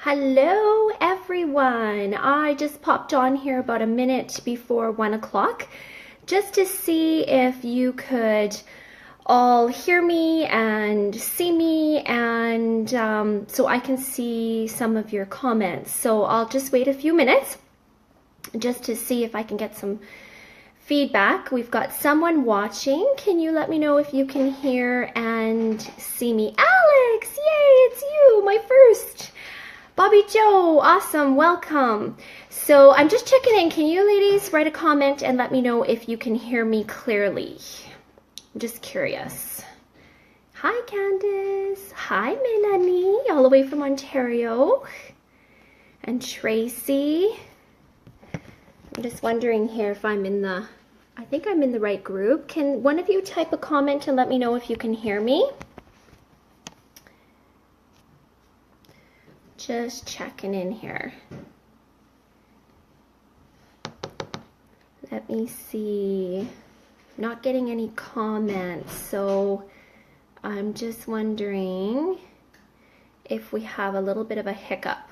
Hello everyone. I just popped on here about a minute before 1 o'clock just to see if you could all hear me and see me, and so I can see some of your comments. So I'll just wait a few minutes just to see if I can get some feedback. We've got someone watching. Can you let me know if you can hear and see me? Alex, yay, it's you, my first. Bobby Joe, awesome, welcome. So I'm just checking in. Can you ladies write a comment and let me know if you can hear me clearly? I'm just curious. Hi Candace, hi Melanie, all the way from Ontario. And Tracy. I'm just wondering here if I'm in the, I think I'm in the right group. Can one of you type a comment and let me know if you can hear me? Just checking in here. Let me see. Not getting any comments, so I'm just wondering if we have a little bit of a hiccup.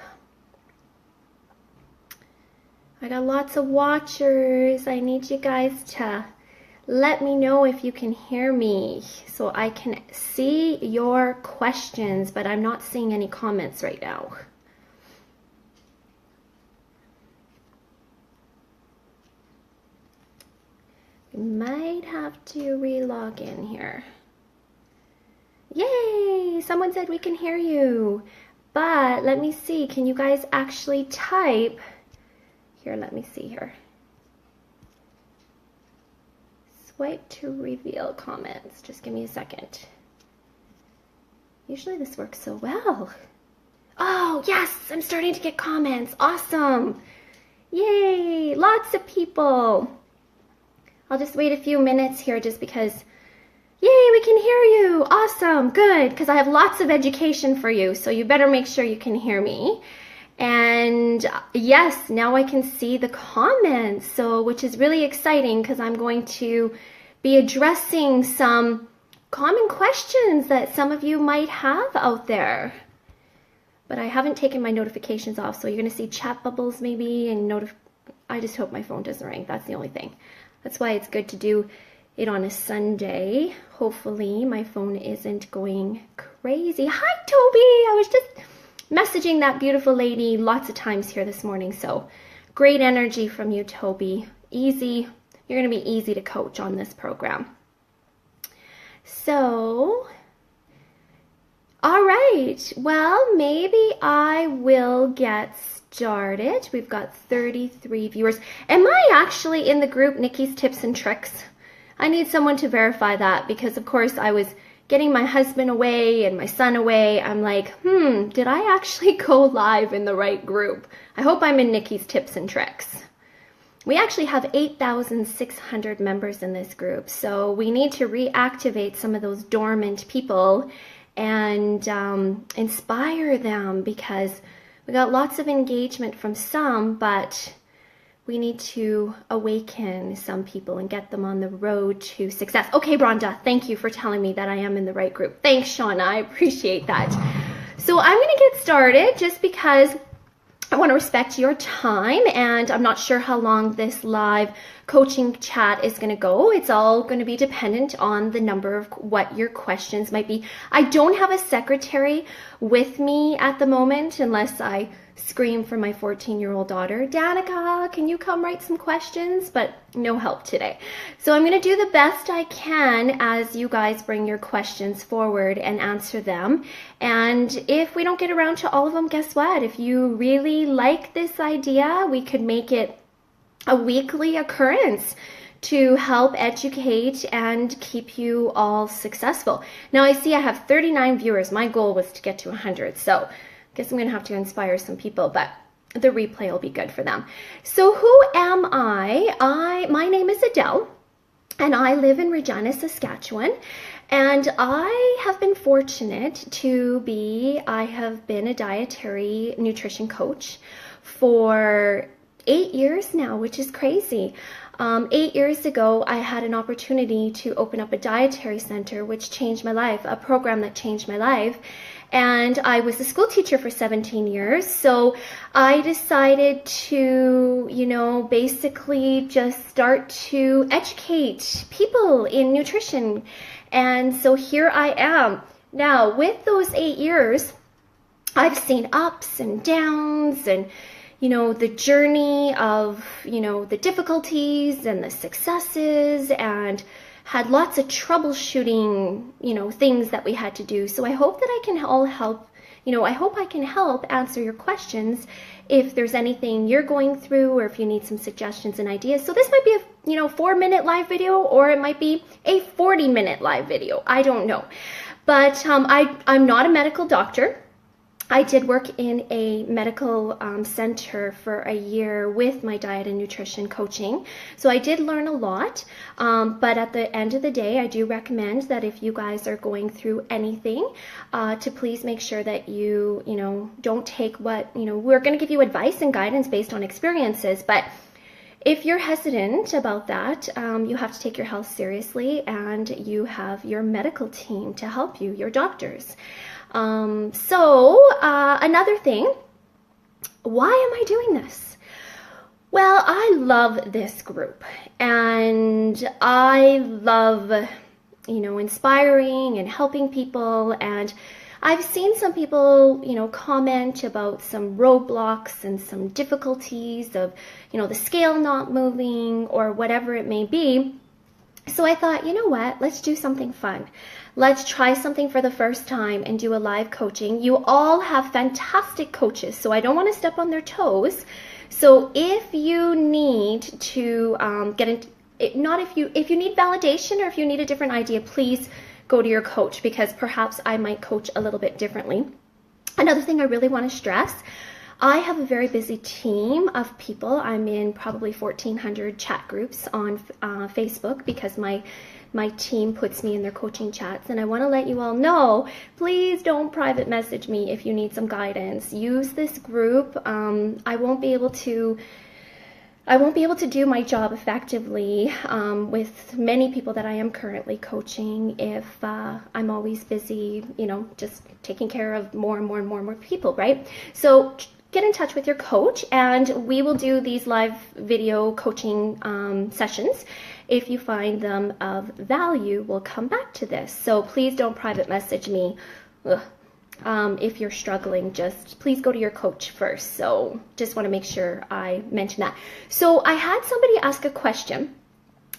I got lots of watchers. I need you guys to let me know if you can hear me so I can see your questions, but I'm not seeing any comments right now. We might have to re-log in here. Yay! Someone said we can hear you. But let me see, can you guys actually type? Here, let me see here. Swipe to reveal comments. Just give me a second. Usually this works so well. Oh, yes, I'm starting to get comments. Awesome. Yay, lots of people. I'll just wait a few minutes here just because, yay, we can hear you. Awesome, good, because I have lots of education for you, so you better make sure you can hear me. And yes, now I can see the comments, so which is really exciting because I'm going to be addressing some common questions that some of you might have out there. But I haven't taken my notifications off, so you're going to see chat bubbles maybe, and I just hope my phone doesn't ring. That's the only thing. That's why it's good to do it on a Sunday. Hopefully my phone isn't going crazy. Hi Toby, I was just messaging that beautiful lady lots of times here this morning, so great energy from you, Toby. Easy, you're going to be easy to coach on this program. So, all right, well, maybe I will get started. We've got 33 viewers. Am I actually in the group Nikki's Tips and Tricks? I need someone to verify that because, of course, I was getting my husband away and my son away. I'm like, did I actually go live in the right group? I hope I'm in Nikki's Tips and Tricks. We actually have 8,600 members in this group, so we need to reactivate some of those dormant people and inspire them because we got lots of engagement from some, but we need to awaken some people and get them on the road to success. Okay, Rhonda, thank you for telling me that I am in the right group. Thanks, Shauna, I appreciate that. So I'm going to get started just because I want to respect your time, and I'm not sure how long this live coaching chat is going to go. It's all going to be dependent on the number of what your questions might be. I don't have a secretary with me at the moment unless I scream for my 14-year-old daughter, Danica, can you come write some questions? But no help today. So I'm going to do the best I can as you guys bring your questions forward and answer them. And if we don't get around to all of them, guess what? If you really like this idea, we could make it a weekly occurrence to help educate and keep you all successful. Now I see I have 39 viewers. My goal was to get to 100. So I guess I'm going to have to inspire some people, but the replay will be good for them. So who am I? My name is Adele, and I live in Regina, Saskatchewan. And I have been fortunate I have been a dietary nutrition coach for 8 years now, which is crazy. 8 years ago, I had an opportunity to open up a dietary center, which changed my life, a program that changed my life. And I was a school teacher for 17 years. So I decided to, basically just start to educate people in nutrition. And so here I am. Now, with those 8 years, I've seen ups and downs and the journey of, the difficulties and the successes, and had lots of troubleshooting, things that we had to do. So I hope that I can all help, I hope I can help answer your questions if there's anything you're going through, or if you need some suggestions and ideas. So this might be a 4-minute live video, or it might be a 40-minute live video. I don't know. But I'm not a medical doctor. I did work in a medical center for a year with my diet and nutrition coaching. So I did learn a lot. But at the end of the day, I do recommend that if you guys are going through anything, to please make sure that you, don't take what, we're going to give you advice and guidance based on experiences. But if you're hesitant about that, you have to take your health seriously, and you have your medical team to help you, your doctors. Another thing, why am I doing this? Well, I love this group, and I love, inspiring and helping people. And I've seen some people, comment about some roadblocks and some difficulties of, the scale not moving or whatever it may be. So I thought, you know what, let's do something fun. Let's try something for the first time and do a live coaching. You all have fantastic coaches, so I don't want to step on their toes. So if you need to if you need validation, or if you need a different idea, please go to your coach, because perhaps I might coach a little bit differently. Another thing I really want to stress, I have a very busy team of people. I'm in probably 1,400 chat groups on Facebook, because my team puts me in their coaching chats. And I want to let you all know, please don't private message me if you need some guidance. Use this group. I won't be able to do my job effectively with many people that I am currently coaching if I'm always busy, just taking care of more and more people, right? So get in touch with your coach, and we will do these live video coaching sessions. If you find them of value, we'll come back to this. So please don't private message me. If you're struggling, just please go to your coach first. So just want to make sure I mention that. So I had somebody ask a question.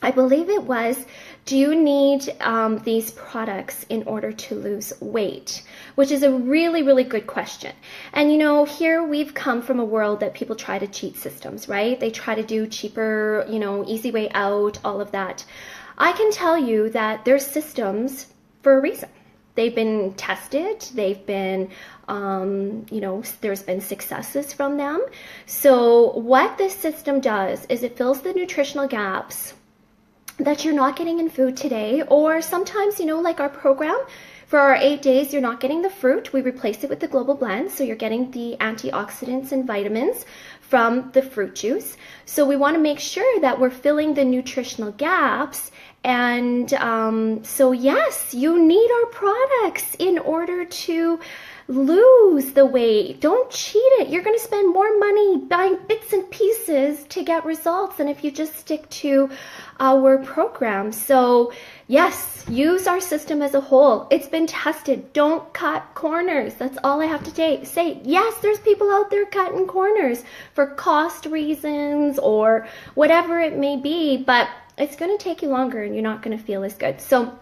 I believe it was, do you need these products in order to lose weight? Which is a really, really good question. And here we've come from a world that people try to cheat systems, right? They try to do cheaper, easy way out, all of that. I can tell you that there's systems for a reason. They've been tested. They've been, there's been successes from them. So what this system does is it fills the nutritional gaps that you're not getting in food today, or sometimes, like our program, for our 8 days, you're not getting the fruit. We replace it with the global blend, so you're getting the antioxidants and vitamins from the fruit juice. So we want to make sure that we're filling the nutritional gaps. And so yes, you need our products in order to lose the weight. Don't cheat it. You're going to spend more money buying bits and pieces to get results than if you just stick to our program. So yes, use our system as a whole. It's been tested. Don't cut corners. That's all I have to say. Yes, there's people out there cutting corners for cost reasons or whatever it may be, but it's going to take you longer and you're not going to feel as good. So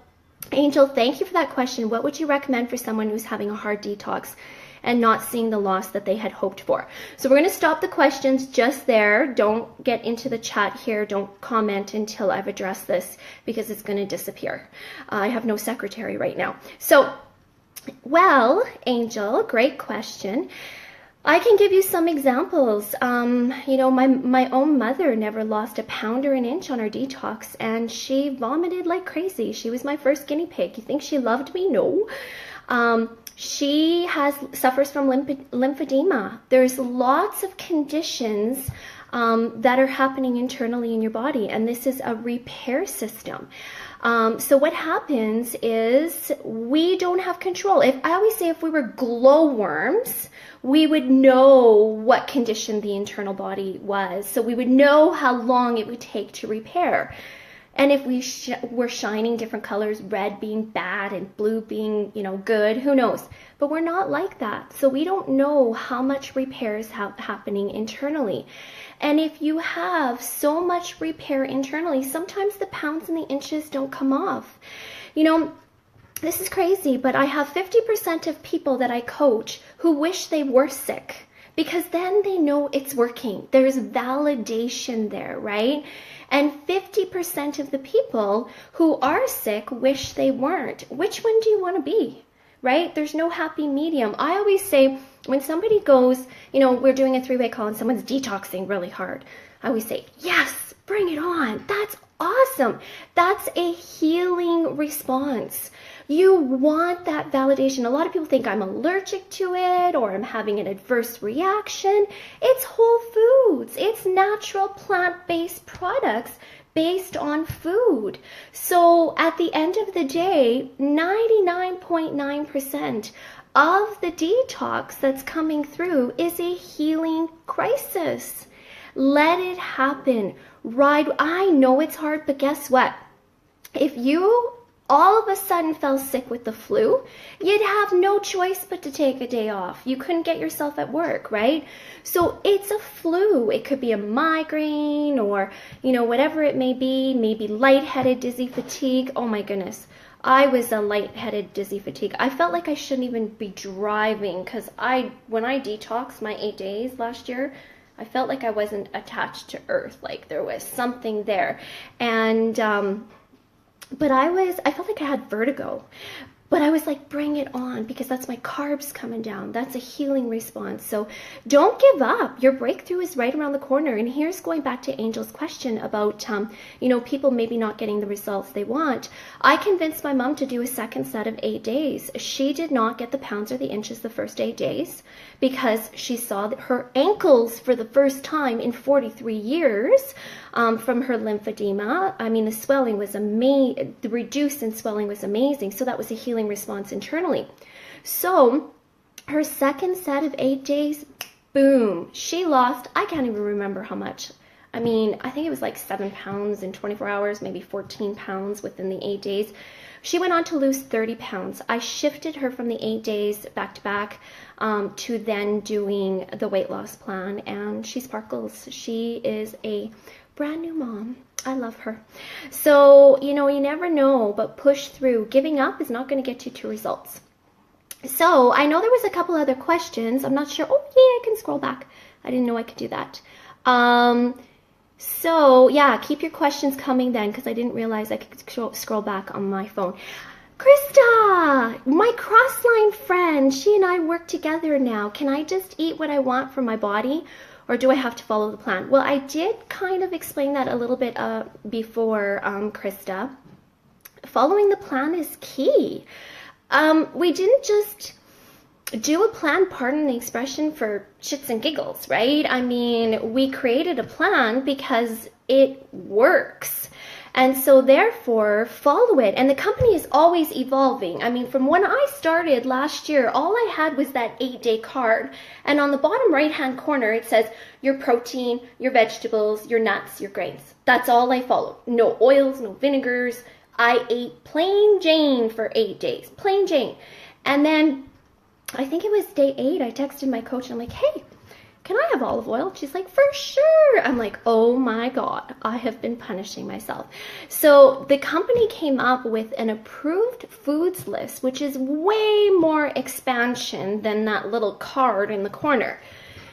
Angel, thank you for that question. What would you recommend for someone who's having a hard detox and not seeing the loss that they had hoped for? So we're going to stop the questions just there. Don't get into the chat here. Don't comment until I've addressed this, because it's going to disappear. I have no secretary right now. So, well, Angel, great question. I can give you some examples. My own mother never lost a pound or an inch on her detox, and she vomited like crazy. She was my first guinea pig. You think she loved me? No. She suffers from lymphedema. There's lots of conditions that are happening internally in your body. And this is a repair system. So what happens is we don't have control. I always say if we were glowworms, we would know what condition the internal body was. So we would know how long it would take to repair. And if we were shining different colors, red being bad and blue being, good, who knows? But we're not like that. So we don't know how much repair is happening internally. And if you have so much repair internally, sometimes the pounds and the inches don't come off. This is crazy, but I have 50% of people that I coach who wish they were sick, because then they know it's working. There's validation there, right? And 50% of the people who are sick wish they weren't. Which one do you want to be, right? There's no happy medium. I always say when somebody goes, we're doing a 3-way call and someone's detoxing really hard, I always say, yes, bring it on. That's awesome. That's a healing response. You want that validation. A lot of people think I'm allergic to it or I'm having an adverse reaction. It's whole foods. It's natural plant-based products based on food. So at the end of the day, 99.9% of the detox that's coming through is a healing crisis. Let it happen. I know it's hard, but guess what? If you all of a sudden fell sick with the flu, you'd have no choice but to take a day off. You couldn't get yourself at work, right? So it's a flu. It could be a migraine or, whatever it may be, maybe lightheaded, dizzy, fatigue. Oh my goodness. I was a lightheaded, dizzy, fatigue. I felt like I shouldn't even be driving because when I detoxed my 8 days last year, I felt like I wasn't attached to earth. Like there was something there. And, but I felt like I had vertigo, but I was like, bring it on, because that's my carbs coming down. That's a healing response. So don't give up. Your breakthrough is right around the corner. And here's going back to Angel's question about, people maybe not getting the results they want. I convinced my mom to do a second set of 8 days. She did not get the pounds or the inches the first 8 days because she saw that her ankles for the first time in 43 years from her lymphedema. I mean, the swelling was amazing. The reduced in swelling was amazing. So that was a healing response internally. So her second set of 8 days, boom, she lost, I can't even remember how much. I mean, I think it was like 7 pounds in 24 hours, maybe 14 pounds within the 8 days. She went on to lose 30 pounds. I shifted her from the 8 days back to back to then doing the weight loss plan, and she sparkles. She is a brand new mom. I love her. So, you never know, but push through. Giving up is not going to get you to results. So I know there was a couple other questions. I'm not sure. Oh, yeah, I can scroll back. I didn't know I could do that. So yeah, keep your questions coming then, because I didn't realize I could scroll back on my phone. Krista, my crossline friend, she and I work together now. Can I just eat what I want for my body, or do I have to follow the plan? Well, I did kind of explain that a little bit before, Krista. Following the plan is key. We didn't just do a plan, pardon the expression, for shits and giggles, right? I mean, we created a plan because it works. And so therefore, follow it. And the company is always evolving. I mean, from when I started last year, all I had was that 8-day card. And on the bottom right-hand corner, it says your protein, your vegetables, your nuts, your grains. That's all I followed. No oils, no vinegars. I ate plain Jane for 8 days. Plain Jane. And then I think it was day 8, I texted my coach and I'm like, hey, can I have olive oil? She's like, for sure. I'm like, oh my God, I have been punishing myself. So the company came up with an approved foods list, which is way more expansion than that little card in the corner.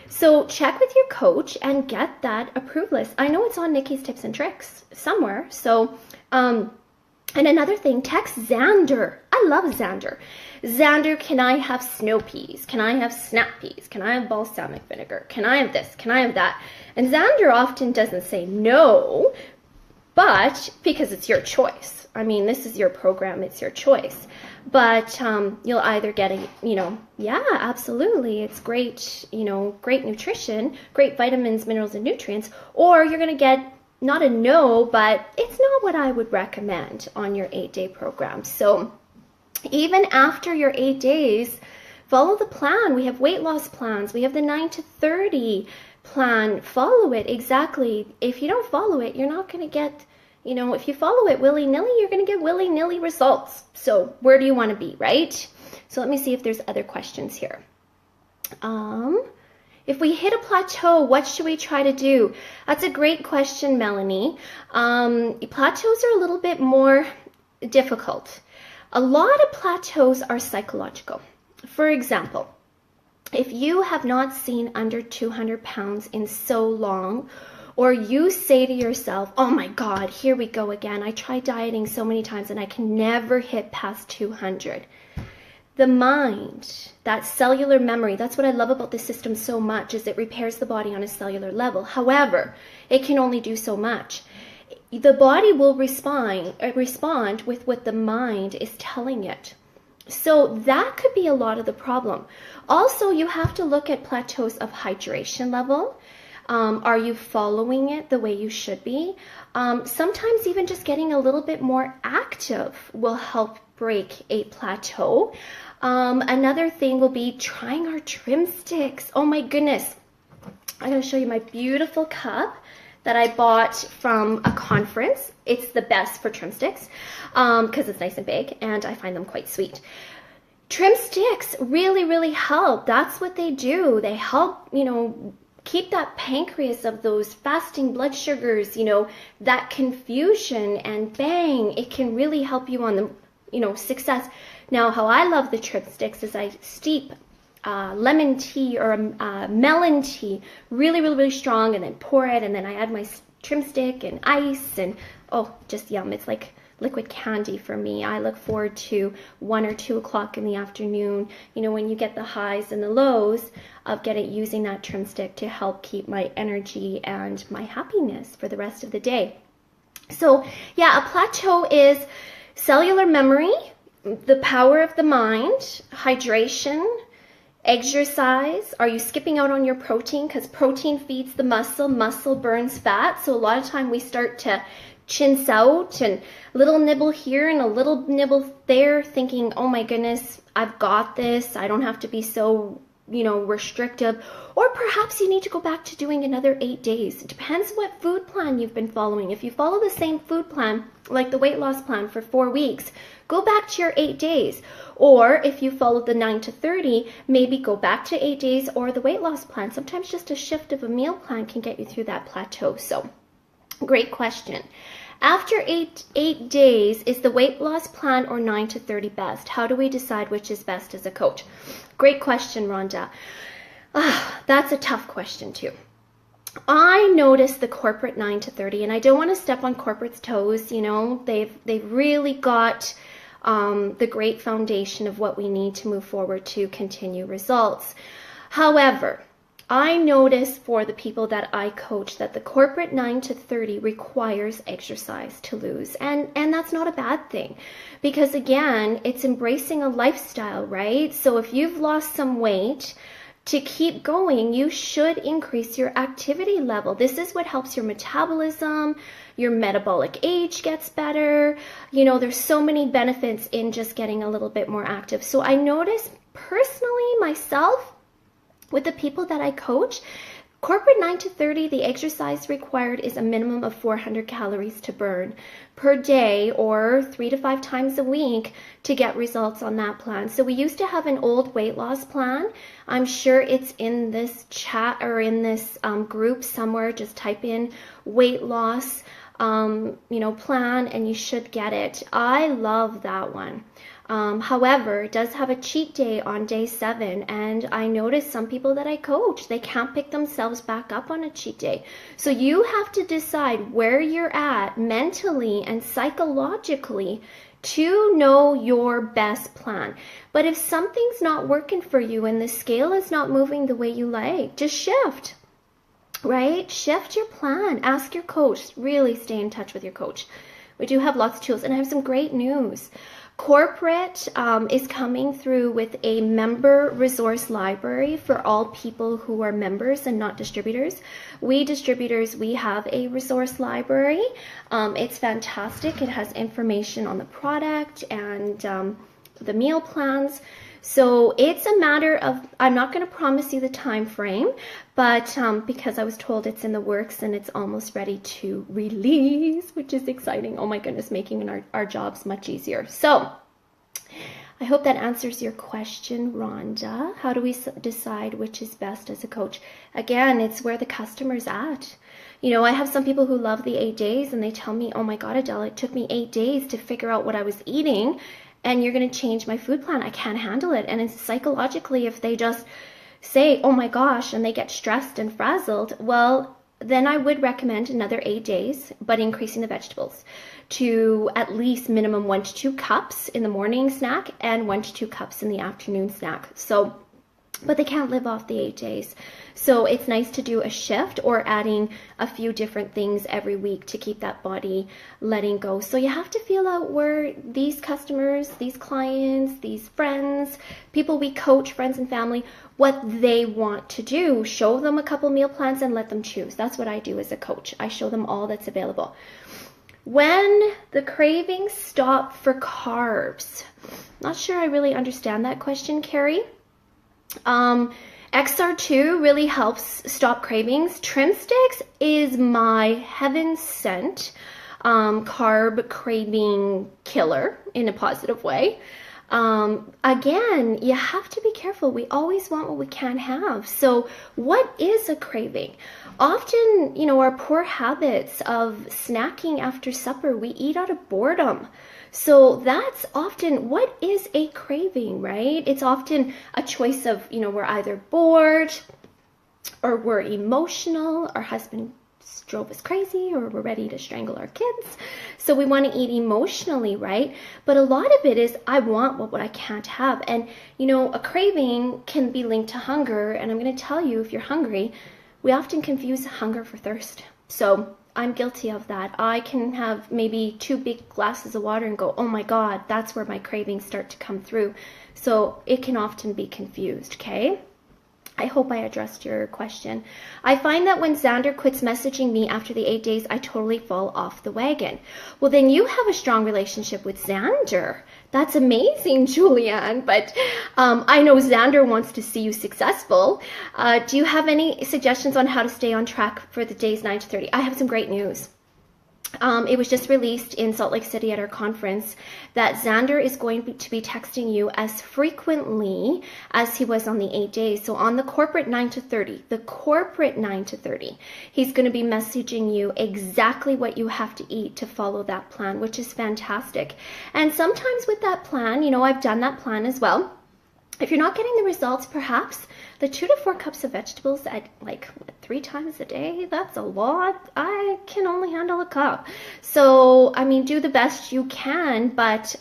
So check with your coach and get that approved list. I know it's on Nikki's Tips and Tricks somewhere. So, and another thing, text Xander. I love Xander. Xander, can I have snow peas? Can I have snap peas? Can I have balsamic vinegar? Can I have this? Can I have that? And Xander often doesn't say no, but because it's your choice. I mean, this is your program, it's your choice. But you'll either get a, yeah, absolutely, it's great, great nutrition, great vitamins, minerals, and nutrients, or you're going to get not a no, but it's not what I would recommend on your 8-day program. So even after your 8 days, follow the plan. We have weight loss plans. We have the 9 to 30 plan. Follow it exactly. If you don't follow it, you're not going to get, if you follow it willy-nilly, you're going to get willy-nilly results. So where do you want to be, right? So let me see if there's other questions here. If we hit a plateau, what should we try to do? That's a great question, Melanie. Plateaus are a little bit more difficult. A lot of plateaus are psychological. For example, if you have not seen under 200 pounds in so long, or you say to yourself, oh my God, here we go again. I tried dieting so many times and I can never hit past 200. The mind, that cellular memory, that's what I love about this system so much, is it repairs the body on a cellular level. However, it can only do so much. The body will respond with what the mind is telling it. So that could be a lot of the problem. Also, you have to look at plateaus of hydration level. Are you following it the way you should be? Sometimes even just getting a little bit more active will help break a plateau. Another thing will be trying our trim sticks. Oh my goodness. I'm going to show you my beautiful cup that I bought from a conference. It's the best for trim sticks because it's nice and big and I find them quite sweet. Trim sticks really, really help. That's what they do. They help, keep that pancreas of those fasting blood sugars, that confusion, and bang, it can really help you on the, success. Now, how I love the trim sticks is I steep lemon tea or melon tea really, really, really strong, and then pour it, and then I add my trim stick and ice, and oh, just yum. It's like liquid candy for me. I look forward to 1 or 2 o'clock in the afternoon, when you get the highs and the lows of using that trim stick to help keep my energy and my happiness for the rest of the day. So yeah, a plateau is cellular memory, the power of the mind, hydration, exercise. Are you skipping out on your protein? Because protein feeds the muscle, muscle burns fat. So a lot of time we start to chins out and a little nibble here and a little nibble there, thinking, oh my goodness, I've got this. I don't have to be so, restrictive. Or perhaps you need to go back to doing another 8 days. It depends what food plan you've been following. If you follow the same food plan, like the weight loss plan for 4 weeks, go back to your 8 days. Or if you follow the 9 to 30, maybe go back to 8 days or the weight loss plan. Sometimes just a shift of a meal plan can get you through that plateau. So great question. After 8 days, is the weight loss plan or 9 to 30 best? How do we decide which is best as a coach? Great question, Rhonda. That's a tough question too. I noticed the corporate 9 to 30, and I don't want to step on corporate's toes. They've really got the great foundation of what we need to move forward to continue results. However, I notice for the people that I coach that the corporate 9 to 30 requires exercise to lose. And that's not a bad thing, because again, it's embracing a lifestyle, right? So if you've lost some weight, to keep going, you should increase your activity level. This is what helps your metabolism, your metabolic age gets better. There's so many benefits in just getting a little bit more active. So I notice personally myself, with the people that I coach, corporate 9 to 30, the exercise required is a minimum of 400 calories to burn per day or 3 to 5 times a week to get results on that plan. So we used to have an old weight loss plan. I'm sure it's in this chat or in this group somewhere. Just type in weight loss plan and you should get it. I love that one. However, it does have a cheat day on day 7, and I notice some people that I coach, they can't pick themselves back up on a cheat day. So you have to decide where you're at mentally and psychologically to know your best plan. But if something's not working for you and the scale is not moving the way you like, just shift. Right? Shift your plan. Ask your coach. Really stay in touch with your coach. We do have lots of tools, and I have some great news. Corporate is coming through with a member resource library for all people who are members and not distributors. We distributors, we have a resource library. It's fantastic. It has information on the product and the meal plans. So it's a matter of, I'm not going to promise you the time frame, but because I was told it's in the works and it's almost ready to release, which is exciting. Oh my goodness, making our jobs much easier. So I hope that answers your question, Rhonda. How do we decide which is best as a coach? Again, it's where the customer's at. You know, I have some people who love the 8 days and they tell me, oh my God, Adele, it took me 8 days to figure out what I was eating. And you're going to change my food plan. I can't handle it. And it's psychologically, if they just say, oh my gosh, and they get stressed and frazzled, well, then I would recommend another 8 days, but increasing the vegetables to at least minimum 1 to 2 cups in the morning snack and 1 to 2 cups in the afternoon snack. So, but they can't live off the 8 days. So it's nice to do a shift or adding a few different things every week to keep that body letting go. So you have to feel out where these customers, these clients, these friends, people we coach, friends and family, what they want to do. Show them a couple meal plans and let them choose. That's what I do as a coach. I show them all that's available. When the cravings stop for carbs, not sure I really understand that question, Carrie. XR2 really helps stop cravings. Trim sticks is my heaven sent carb craving killer in a positive way. Again, you have to be careful. We always want what we can't have. So what is a craving? Often, you know, our poor habits of snacking after supper, we eat out of boredom. So that's often, what is a craving, right? It's often a choice of, you know, we're either bored or we're emotional, our husband drove us crazy, or we're ready to strangle our kids. So we want to eat emotionally, right? But a lot of it is, I want what I can't have. And, you know, a craving can be linked to hunger. And I'm going to tell you, if you're hungry, we often confuse hunger for thirst. So I'm guilty of that. I can have maybe 2 big glasses of water and go, oh my God, that's where my cravings start to come through. So it can often be confused, okay? I hope I addressed your question. I find that when Xander quits messaging me after the 8 days, I totally fall off the wagon. Well, then you have a strong relationship with Xander. That's amazing, Julianne. But I know Xander wants to see you successful. Do you have any suggestions on how to stay on track for the days 9 to 30? I have some great news. It was just released in Salt Lake City at our conference that Xander is going to be texting you as frequently as he was on the 8 days. So on the corporate 9 to 30, he's going to be messaging you exactly what you have to eat to follow that plan, which is fantastic. And sometimes with that plan, you know, I've done that plan as well. If you're not getting the results, perhaps the 2 to 4 cups of vegetables at like 3 times a day, that's a lot. I can only handle a cup. So, I mean, do the best you can, but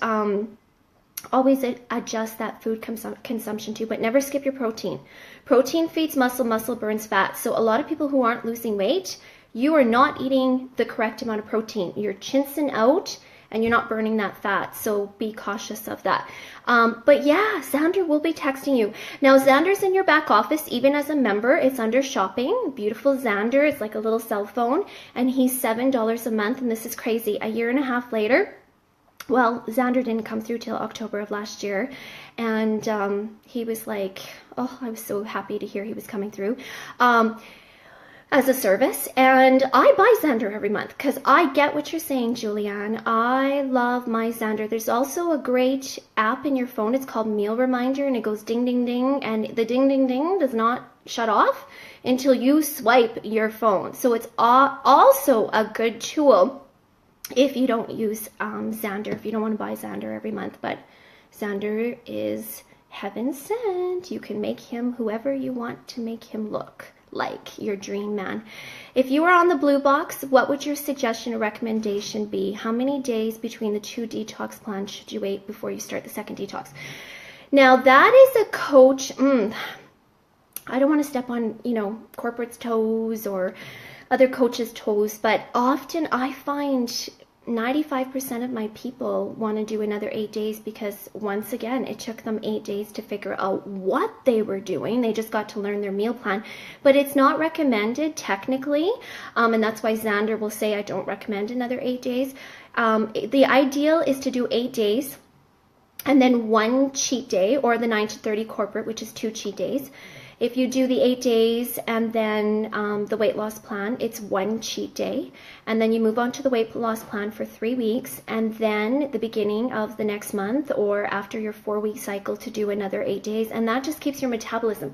always adjust that food consumption too, but never skip your protein. Protein feeds muscle, muscle burns fat. So a lot of people who aren't losing weight, you are not eating the correct amount of protein. You're chinsing out and you're not burning that fat. So be cautious of that. But yeah, Xander will be texting you. Now, Xander's in your back office, even as a member. It's under shopping. Beautiful Xander. It's like a little cell phone. And he's $7 a month. And this is crazy. A year and a half later, well, Xander didn't come through till October of last year. And he was like, oh, I was so happy to hear he was coming through. As a service, and I buy Xander every month because I get what you're saying, Julianne. I love my Xander. There's also a great app in your phone. It's called Meal Reminder, and it goes ding, ding, ding, and the ding, ding, ding does not shut off until you swipe your phone. So it's also a good tool if you don't use Xander, if you don't want to buy Xander every month. But Xander is heaven sent. You can make him whoever you want to make him look like, your dream man. If you are on the blue box, what would your suggestion or recommendation be? How many days between the 2 detox plans should you wait before you start the second detox? Now that is a coach. I don't want to step on, you know, corporate's toes or other coaches' toes, but often I find 95% of my people want to do another 8 days because, once again, it took them 8 days to figure out what they were doing. They just got to learn their meal plan. But it's not recommended technically, and that's why Xander will say I don't recommend another 8 days. The ideal is to do 8 days and then 1 cheat day, or the 9 to 30 corporate, which is 2 cheat days. If you do the 8 days and then the weight loss plan, it's 1 cheat day. And then you move on to the weight loss plan for 3 weeks. And then the beginning of the next month or after your 4-week cycle to do another 8 days. And that just keeps your metabolism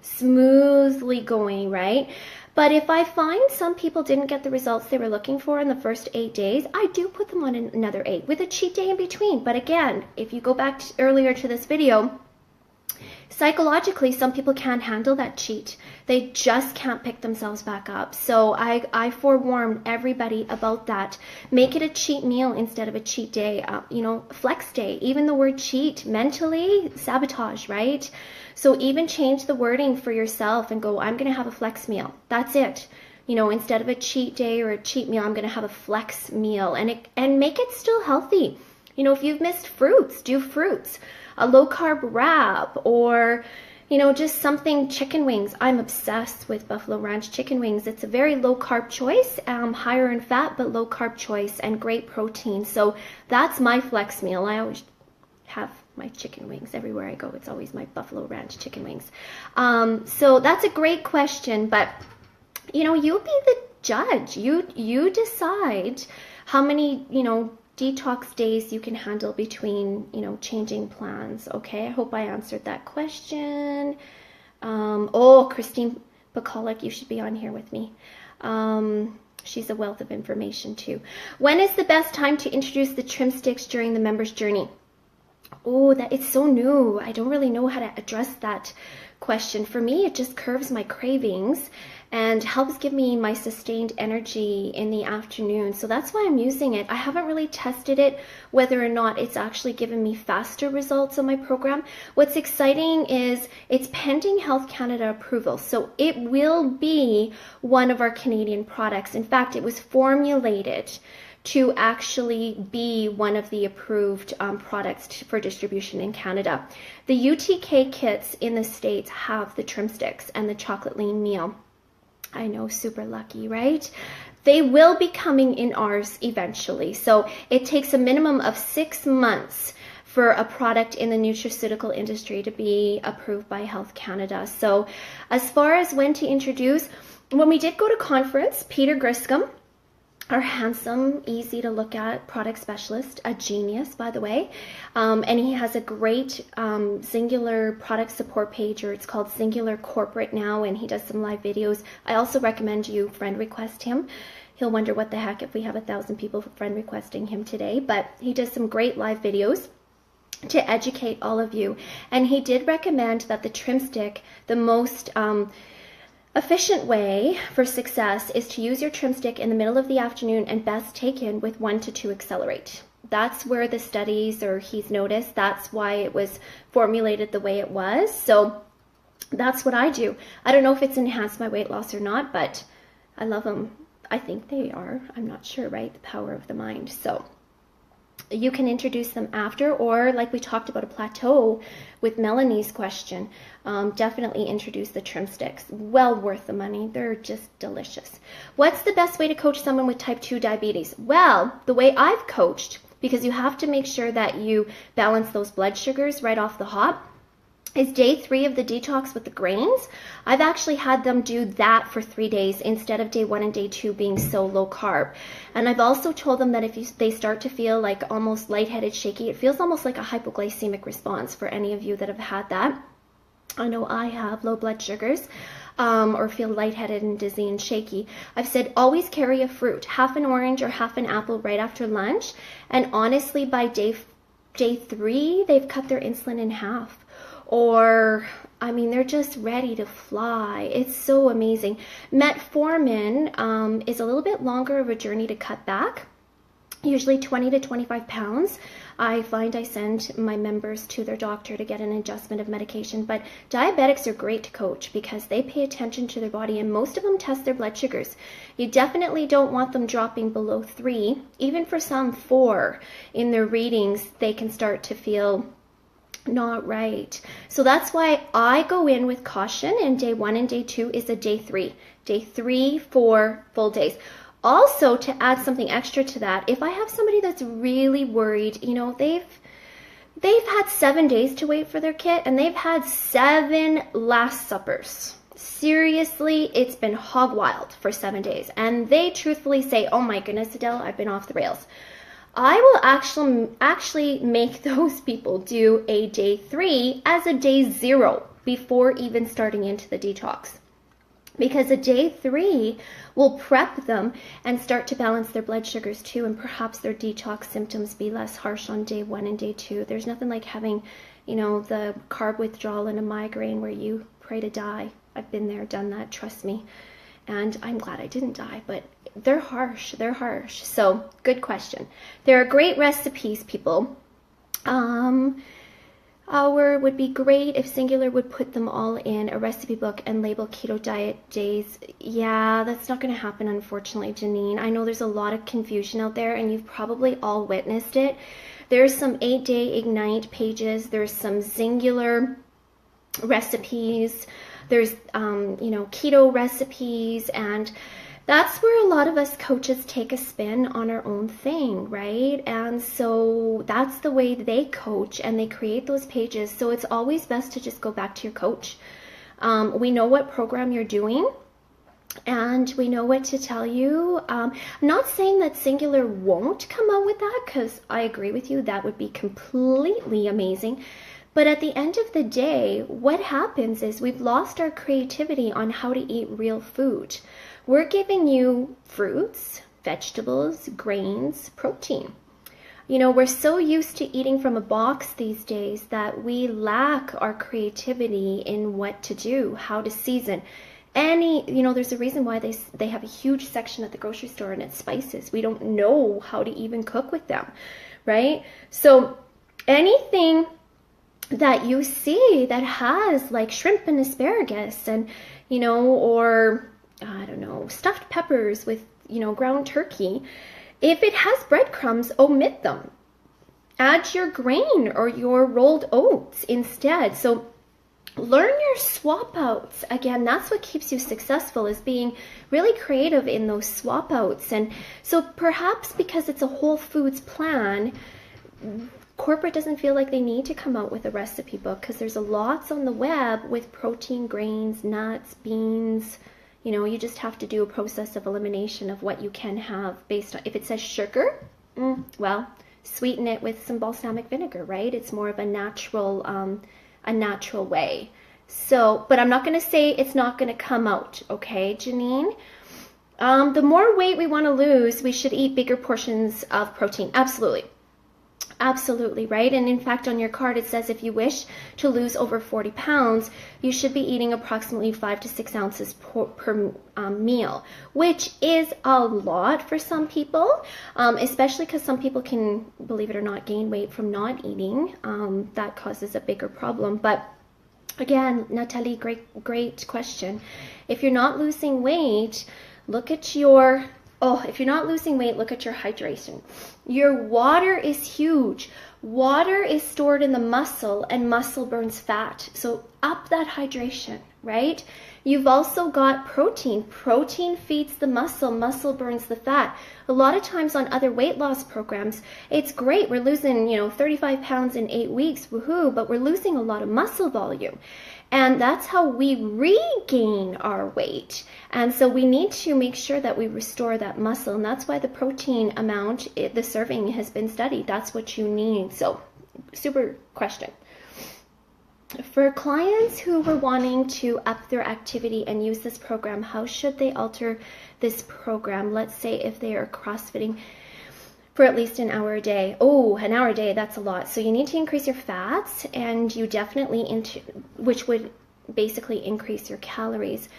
smoothly going, right? But if I find some people didn't get the results they were looking for in the first 8 days, I do put them on another 8 with a cheat day in between. But again, if you go back earlier to this video, psychologically, some people can't handle that cheat. They just can't pick themselves back up. So I forewarn everybody about that. Make it a cheat meal instead of a cheat day. Flex day. Even the word cheat, mentally sabotage, right? So even change the wording for yourself and go, I'm going to have a flex meal. That's it. Instead of a cheat day or a cheat meal, I'm going to have a flex meal, and make it still healthy. If you've missed fruits, do fruits. A low carb wrap, or just something, chicken wings. I'm obsessed with Buffalo Ranch chicken wings. It's a very low carb choice, higher in fat, but low carb choice and great protein. So that's my flex meal. I always have my chicken wings everywhere I go. It's always my Buffalo Ranch chicken wings. So that's a great question, but you be the judge. You decide how many, detox days you can handle between, changing plans. Okay, I hope I answered that question. Christine Bacolic, you should be on here with me. She's a wealth of information too. When is the best time to introduce the trim sticks during the member's journey? It's so new. I don't really know how to address that question. For me, it just curbs my cravings and helps give me my sustained energy in the afternoon. So that's why I'm using it. I haven't really tested it, whether or not it's actually given me faster results on my program. What's exciting is it's pending Health Canada approval. So it will be one of our Canadian products. In fact, it was formulated to actually be one of the approved products for distribution in Canada. The UTK kits in the States have the trim sticks and the chocolate lean meal. I know, super lucky, right? They will be coming in ours eventually. So it takes a minimum of 6 months for a product in the nutraceutical industry to be approved by Health Canada. So as far as when to introduce, when we did go to conference, Peter Griscom, our handsome, easy to look at product specialist, a genius, by the way. And he has a great Xyngular product support page, or it's called Xyngular Corporate now, and he does some live videos. I also recommend you friend request him. He'll wonder what the heck if we have 1,000 people friend requesting him today, but he does some great live videos to educate all of you. And he did recommend that the trim stick, the most efficient way for success is to use your trim stick in the middle of the afternoon and best taken with 1 to 2 accelerate. That's where the studies, or he's noticed, that's why it was formulated the way it was. So that's what I do. I don't know if it's enhanced my weight loss or not, but I love them. I think they are. I'm not sure, right? The power of the mind. So you can introduce them after, or like we talked about a plateau with Melanie's question, definitely introduce the trim sticks. Well worth the money. They're just delicious. What's the best way to coach someone with type 2 diabetes? Well, the way I've coached, because you have to make sure that you balance those blood sugars right off the hop, is day 3 of the detox with the grains. I've actually had them do that for 3 days instead of day 1 and day 2 being so low carb. And I've also told them that if they start to feel like almost lightheaded, shaky, it feels almost like a hypoglycemic response for any of you that have had that. I know I have low blood sugars, or feel lightheaded and dizzy and shaky. I've said always carry a fruit, half an orange or half an apple right after lunch. And honestly, by day 3, they've cut their insulin in half. Or, I mean, they're just ready to fly. It's so amazing. Metformin is a little bit longer of a journey to cut back. usually 20 to 25 pounds. I find I send my members to their doctor to get an adjustment of medication, but diabetics are great to coach because they pay attention to their body, and most of them test their blood sugars. You definitely don't want them dropping below 3, even for some 4 in their readings. They can start to feel not right. So that's why I go in with caution, and day 1 and day 2 is a day 3. Day 3, 4 full days. Also, to add something extra to that, if I have somebody that's really worried, you know, they've had 7 days to wait for their kit, and they've had 7 Last Suppers. Seriously, it's been hog wild for 7 days. And they truthfully say, oh my goodness, Adele, I've been off the rails. I will actually make those people do a day 3 as a day 0 before even starting into the detox. Because a day 3 will prep them and start to balance their blood sugars too, and perhaps their detox symptoms be less harsh on day 1 and day 2. There's nothing like having, you know, the carb withdrawal and a migraine where you pray to die. I've been there, done that, trust me. And I'm glad I didn't die, but they're harsh. They're harsh. So, good question. There are great recipes, people. Would be great if Xyngular would put them all in a recipe book and label keto diet days. Yeah, that's not going to happen, unfortunately, Janine. I know there's a lot of confusion out there, and you've probably all witnessed it. There's some 8-day Ignite pages. There's some Xyngular recipes. There's, you know, keto recipes, and that's where a lot of us coaches take a spin on our own thing, right? And so that's the way they coach, and they create those pages. So it's always best to just go back to your coach. We know what program you're doing, and we know what to tell you. I'm not saying that Xyngular won't come out with that, because I agree with you, that would be completely amazing. But at the end of the day, what happens is we've lost our creativity on how to eat real food. We're giving you fruits, vegetables, grains, protein. You know, we're so used to eating from a box these days that we lack our creativity in what to do, how to season. You know, there's a reason why they have a huge section at the grocery store, and it's spices. We don't know how to even cook with them, right? So anything that you see that has like shrimp and asparagus and, you know, or I don't know, stuffed peppers with, you know, ground turkey, if it has breadcrumbs, omit them. Add your grain or your rolled oats instead. So learn your swap outs. Again, that's what keeps you successful, is being really creative in those swap outs. And so perhaps because it's a whole foods plan, corporate doesn't feel like they need to come out with a recipe book, because there's a lots on the web with protein, grains, nuts, beans. You know, you just have to do a process of elimination of what you can have based on, if it says sugar, well, sweeten it with some balsamic vinegar, right? It's more of a natural way. So, but I'm not going to say it's not going to come out, okay, Janine? The more weight we want to lose, we should eat bigger portions of protein. Absolutely. Absolutely, right? And in fact, on your card, it says if you wish to lose over 40 pounds, you should be eating approximately 5 to 6 ounces per meal, which is a lot for some people, especially because some people can, believe it or not, gain weight from not eating. That causes a bigger problem. But again, Natalie, great question. If you're not losing weight, look at your... if you're not losing weight, look at your hydration. Your water is huge. Water is stored in the muscle, and muscle burns fat. So up that hydration, right? You've also got protein. Protein feeds the muscle. Muscle burns the fat. A lot of times on other weight loss programs, it's great. We're losing, 35 pounds in 8 weeks, woohoo, but we're losing a lot of muscle volume. And that's how we regain our weight. And so we need to make sure that we restore that muscle. And that's why the protein amount, the serving has been studied. That's what you need. So super question. For clients who were wanting to up their activity and use this program, how should they alter this program? Let's say if they are CrossFitting for at least an hour a day. Oh, an hour a day, that's a lot. So you need to increase your fats, and you definitely, which would basically increase your calories.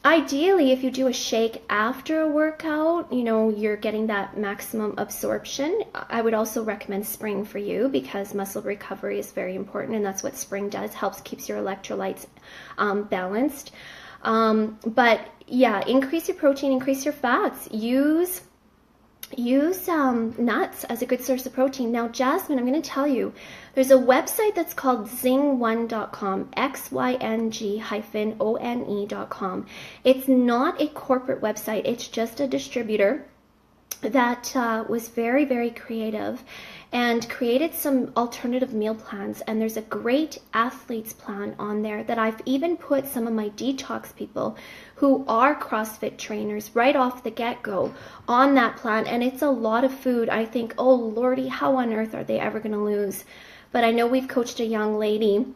Ideally, if you do a shake after a workout, you know, you're getting that maximum absorption. I would also recommend spring for you because muscle recovery is very important, and that's what spring does, helps keeps your electrolytes balanced. But yeah, increase your protein, increase your fats, use nuts as a good source of protein. Now, Jasmine, I'm going to tell you, there's a website that's called Xyng1.com, XYNG-ONE.com. It's not a corporate website. It's just a distributor that was very, very creative and created some alternative meal plans. And there's a great athletes plan on there that I've even put some of my detox people who are CrossFit trainers right off the get-go on that plan. And it's a lot of food. I think, oh Lordy, how on earth are they ever going to lose? But I know we've coached a young lady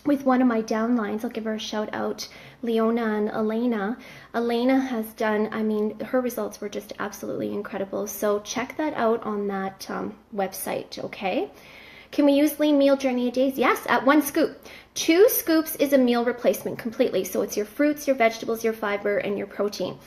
with one of my downlines. I'll give her a shout out, Leona and Elena. Elena has done, I mean, her results were just absolutely incredible. So check that out on that website, okay? Can we use lean meal during 8 days? Yes, at 1 scoop. 2 scoops is a meal replacement completely. So it's your fruits, your vegetables, your fiber, and your protein.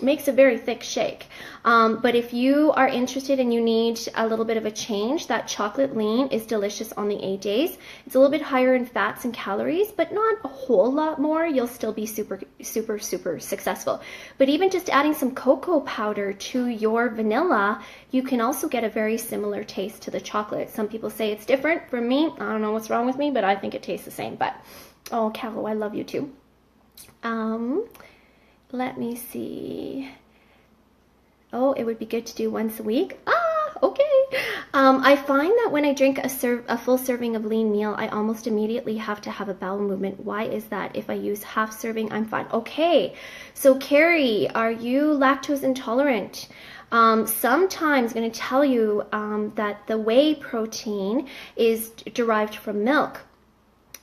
Makes a very thick shake. But if you are interested and you need a little bit of a change, that chocolate lean is delicious on the 8 days. It's a little bit higher in fats and calories, but not a whole lot more. You'll still be super, super, super successful. But even just adding some cocoa powder to your vanilla, you can also get a very similar taste to the chocolate. Some people say it's different. For me, I don't know what's wrong with me, but I think it tastes the same. But, oh, Carol, I love you too. Let me see. Oh, it would be good to do once a week. Okay. I find that when I drink a full serving of lean meal, I almost immediately have to have a bowel movement. Why is that? If I use half serving, I'm fine. Okay. So Carrie, are you lactose intolerant? Sometimes I'm going to tell you that the whey protein is derived from milk.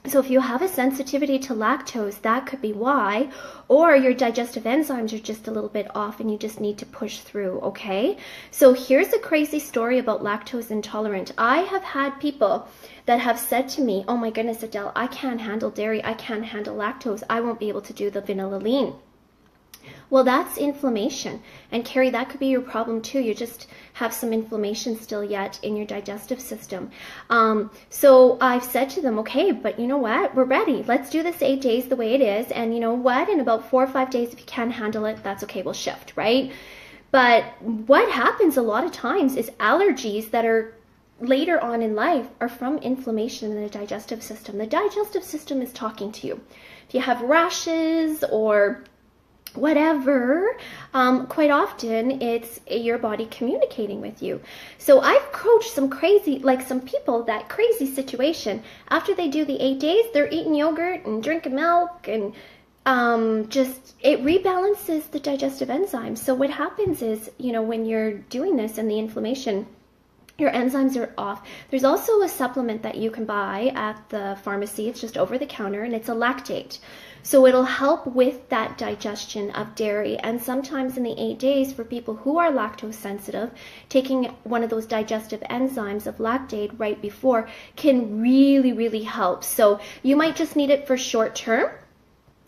So if you have a sensitivity to lactose, that could be why, or your digestive enzymes are just a little bit off and you just need to push through, okay? So here's a crazy story about lactose intolerant. I have had people that have said to me, oh my goodness, Adele, I can't handle dairy, I can't handle lactose, I won't be able to do the vanilla lean. Well, that's inflammation. And Carrie, that could be your problem too. You just have some inflammation still yet in your digestive system. So I've said to them, okay, but you know what? We're ready. Let's do this 8 days the way it is. And you know what? In about 4 or 5 days, if you can't handle it, that's okay. We'll shift, right? But what happens a lot of times is allergies that are later on in life are from inflammation in the digestive system. The digestive system is talking to you. If you have rashes or whatever, quite often it's your body communicating with you. So I've coached some crazy, like some people, that crazy situation. After they do the 8 days, they're eating yogurt and drinking milk and just, it rebalances the digestive enzymes. So what happens is, you know, when you're doing this and the inflammation, your enzymes are off. There's also a supplement that you can buy at the pharmacy. It's just over the counter and it's a lactate. So it'll help with that digestion of dairy. And sometimes in the 8 days, for people who are lactose sensitive, taking one of those digestive enzymes of lactate right before can really, really help. So you might just need it for short term.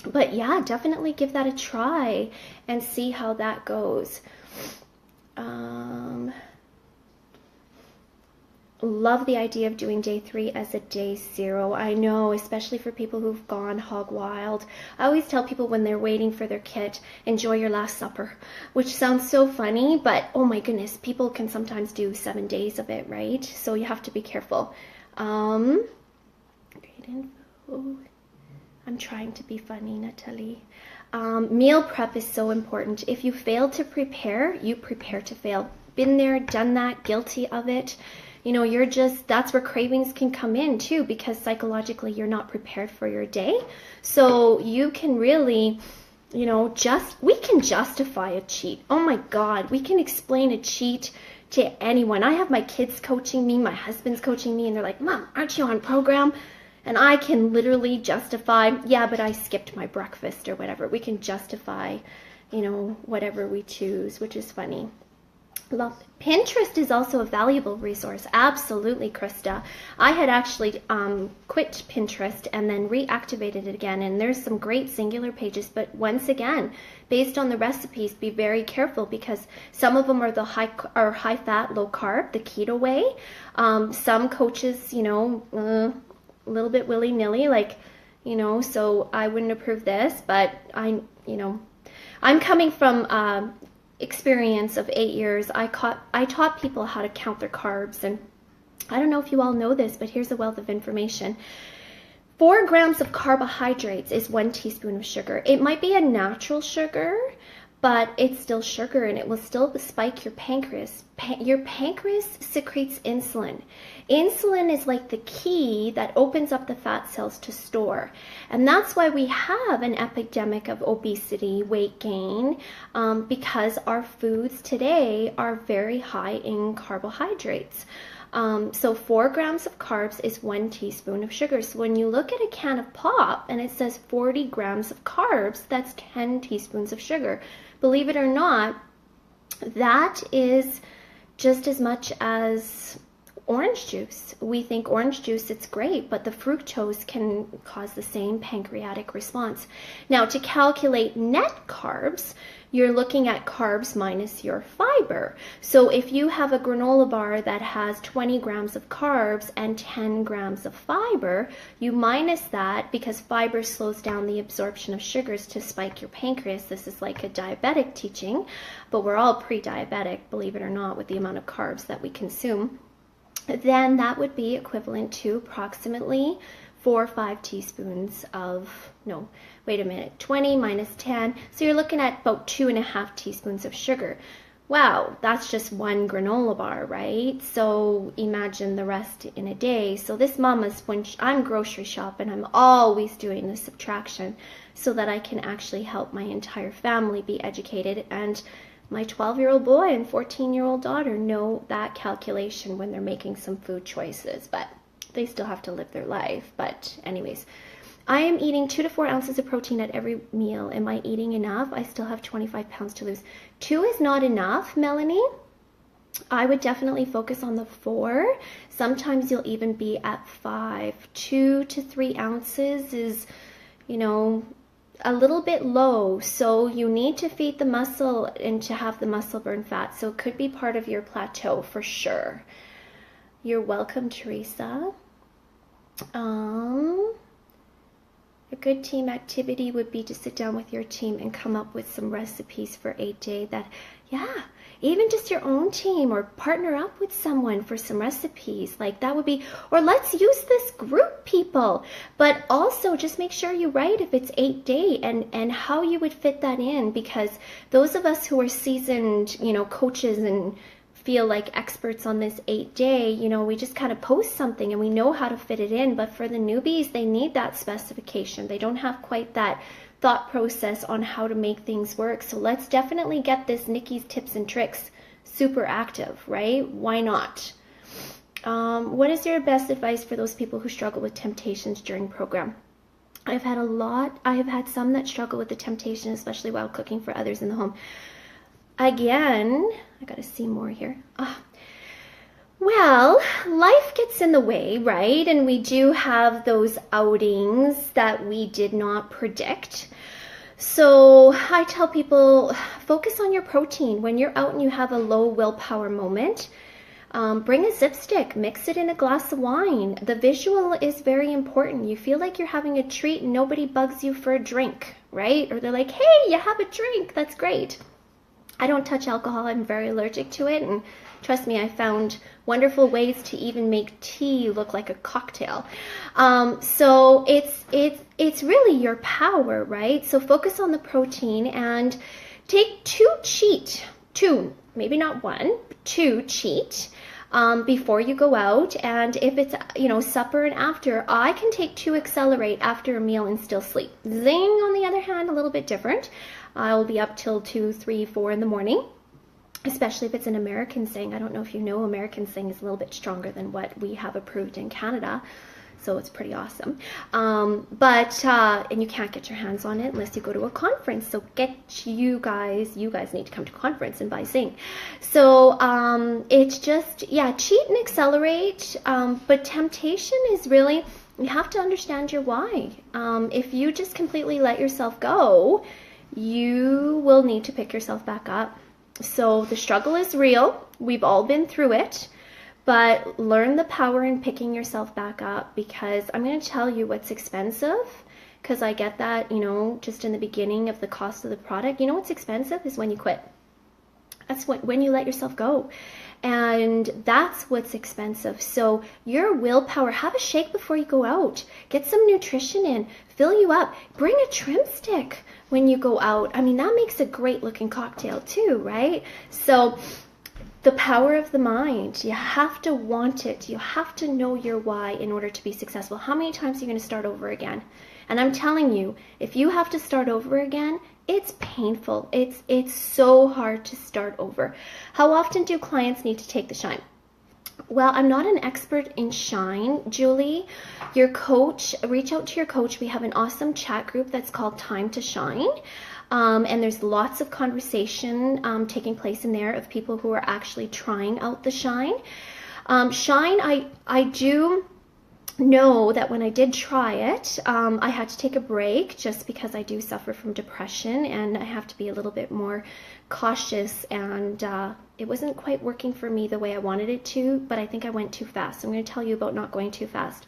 But yeah, definitely give that a try and see how that goes. Love the idea of doing day 3 as a day 0. I know, especially for people who've gone hog wild. I always tell people when they're waiting for their kit, enjoy your last supper, which sounds so funny, but oh my goodness, people can sometimes do 7 days of it, right? So you have to be careful. Great info. I'm trying to be funny, Natalie. Meal prep is so important. If you fail to prepare, you prepare to fail. Been there, done that, guilty of it. You know, you're just, that's where cravings can come in too, because psychologically you're not prepared for your day. So you can really, you know, we can justify a cheat. Oh my God, we can explain a cheat to anyone. I have my kids coaching me, my husband's coaching me, and they're like, Mom, aren't you on program? And I can literally justify, yeah, but I skipped my breakfast or whatever. We can justify, you know, whatever we choose, which is funny. Pinterest is also a valuable resource. Absolutely, Krista. I had actually quit Pinterest and then reactivated it again, and there's some great Xyngular pages, but once again, based on the recipes, be very careful because some of them are the high fat, low carb, the keto way. Some coaches, you know, a little bit willy-nilly, like, you know, so I wouldn't approve this, but I'm coming from experience of 8 years. I taught people how to count their carbs, and I don't know if you all know this, but here's a wealth of information. 4 grams of carbohydrates is 1 teaspoon of sugar. It might be a natural sugar, but it's still sugar, and it will still spike your pancreas. Your pancreas secretes insulin. Insulin is like the key that opens up the fat cells to store. And that's why we have an epidemic of obesity, weight gain, because our foods today are very high in carbohydrates. So 4 grams of carbs is 1 teaspoon of sugar. So when you look at a can of pop and it says 40 grams of carbs, that's 10 teaspoons of sugar. Believe it or not, that is just as much as orange juice. We think orange juice, it's great, but the fructose can cause the same pancreatic response. Now, to calculate net carbs, you're looking at carbs minus your fiber. So if you have a granola bar that has 20 grams of carbs and 10 grams of fiber, you minus that because fiber slows down the absorption of sugars to spike your pancreas. This is like a diabetic teaching, but we're all pre-diabetic, believe it or not, with the amount of carbs that we consume. Then that would be equivalent to approximately 4 or 5 teaspoons of, no, wait a minute, 20 minus 10. So you're looking at about 2.5 teaspoons of sugar. Wow, that's just 1 granola bar, right? So imagine the rest in a day. So this mama's, when I'm grocery shopping, I'm always doing the subtraction so that I can actually help my entire family be educated, and my 12-year-old boy and 14-year-old daughter know that calculation when they're making some food choices, but they still have to live their life. But anyways, I am eating 2 to 4 ounces of protein at every meal. Am I eating enough? I still have 25 pounds to lose. 2 is not enough, Melanie. I would definitely focus on the 4. Sometimes you'll even be at 5. 2 to 3 ounces is, you know, a little bit low, so you need to feed the muscle and to have the muscle burn fat. So it could be part of your plateau for sure. You're welcome, Teresa. A good team activity would be to sit down with your team and come up with some recipes for 8-day. That, yeah, even just your own team, or partner up with someone for some recipes. Like that would be, or let's use this group, people. But also just make sure you write if it's 8-day and how you would fit that in, because those of us who are seasoned, you know, coaches and feel like experts on this 8-day, you know, we just kind of post something and we know how to fit it in. But for the newbies, they need that specification. They don't have quite that thought process on how to make things work. So let's definitely get this Nikki's tips and tricks super active, right? Why not? What is your best advice for those people who struggle with temptations during program? I have had some that struggle with the temptation, especially while cooking for others in the home. Again, I gotta see more here. Well, life gets in the way, right? And we do have those outings that we did not predict. So I tell people, focus on your protein. When you're out and you have a low willpower moment, bring a zip stick, mix it in a glass of wine. The visual is very important. You feel like you're having a treat and nobody bugs you for a drink, right? Or they're like, hey, you have a drink. That's great. I don't touch alcohol. I'm very allergic to it. And trust me, I found wonderful ways to even make tea look like a cocktail. So it's really your power, right? So focus on the protein and take 2, maybe not 1, 2 cheat before you go out. And if it's, you know, supper and after, I can take 2 accelerate after a meal and still sleep. Zing, on the other hand, a little bit different. I'll be up till 2, 3, 4 in the morning, especially if it's an American Zing. I don't know if you know, American Zing is a little bit stronger than what we have approved in Canada. So it's pretty awesome. And you can't get your hands on it unless you go to a conference. So you guys need to come to a conference and buy Xing. So it's just, yeah, cheat and accelerate. But temptation is really, you have to understand your why. If you just completely let yourself go, you will need to pick yourself back up. So the struggle is real. We've all been through it. But learn the power in picking yourself back up, because I'm going to tell you what's expensive, because I get that, you know, just in the beginning of the cost of the product. You know what's expensive is when you quit. That's when you let yourself go. And that's what's expensive. So your willpower, have a shake before you go out. Get some nutrition in, fill you up. Bring a trim stick when you go out. I mean, that makes a great looking cocktail too, right? So the power of the mind, you have to want it. You have to know your why in order to be successful. How many times are you going to start over again? And I'm telling you, if you have to start over again, it's painful. It's so hard to start over. How often do clients need to take the shine? Well, I'm not an expert in shine, Julie. Your coach, reach out to your coach. We have an awesome chat group that's called Time to Shine. And there's lots of conversation taking place in there of people who are actually trying out the shine. Shine, I do know that when I did try it, I had to take a break just because I do suffer from depression and I have to be a little bit more cautious, and it wasn't quite working for me the way I wanted it to, but I think I went too fast. I'm going to tell you about not going too fast.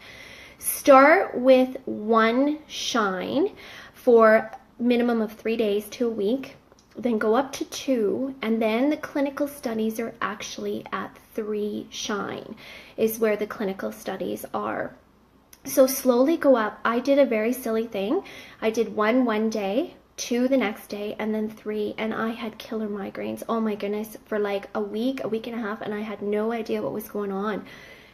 Start with one shine for minimum of 3 days to a week, then go up to 2, and then the clinical studies are actually at 3 shine is where the clinical studies are. So slowly go up. I did a very silly thing. I did 1 day, 2 the next day, and then 3, and I had killer migraines. Oh my goodness, for like a week and a half, and I had no idea what was going on.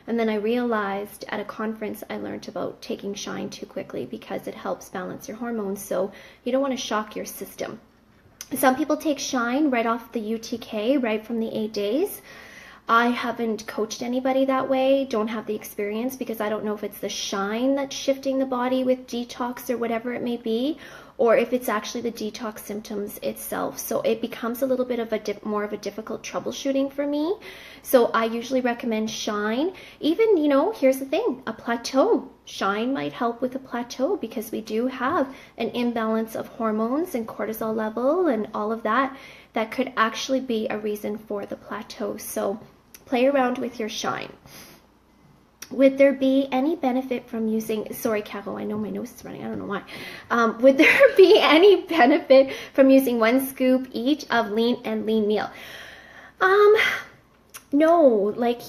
And then I realized at a conference I learned about taking shine too quickly because it helps balance your hormones. So you don't want to shock your system. Some people take shine right off the UTK, right from the 8 days. I haven't coached anybody that way, don't have the experience, because I don't know if it's the shine that's shifting the body with detox or whatever it may be, or if it's actually the detox symptoms itself. So it becomes a little bit of more of a difficult troubleshooting for me. So I usually recommend shine. Even, you know, here's the thing, a plateau. Shine might help with a plateau because we do have an imbalance of hormones and cortisol level and all of that. That could actually be a reason for the plateau. So play around with your shine. Would there be any benefit from using, sorry, Carol, I know my nose is running, I don't know why. Would there be any benefit from using 1 scoop each of lean and lean meal? No, like,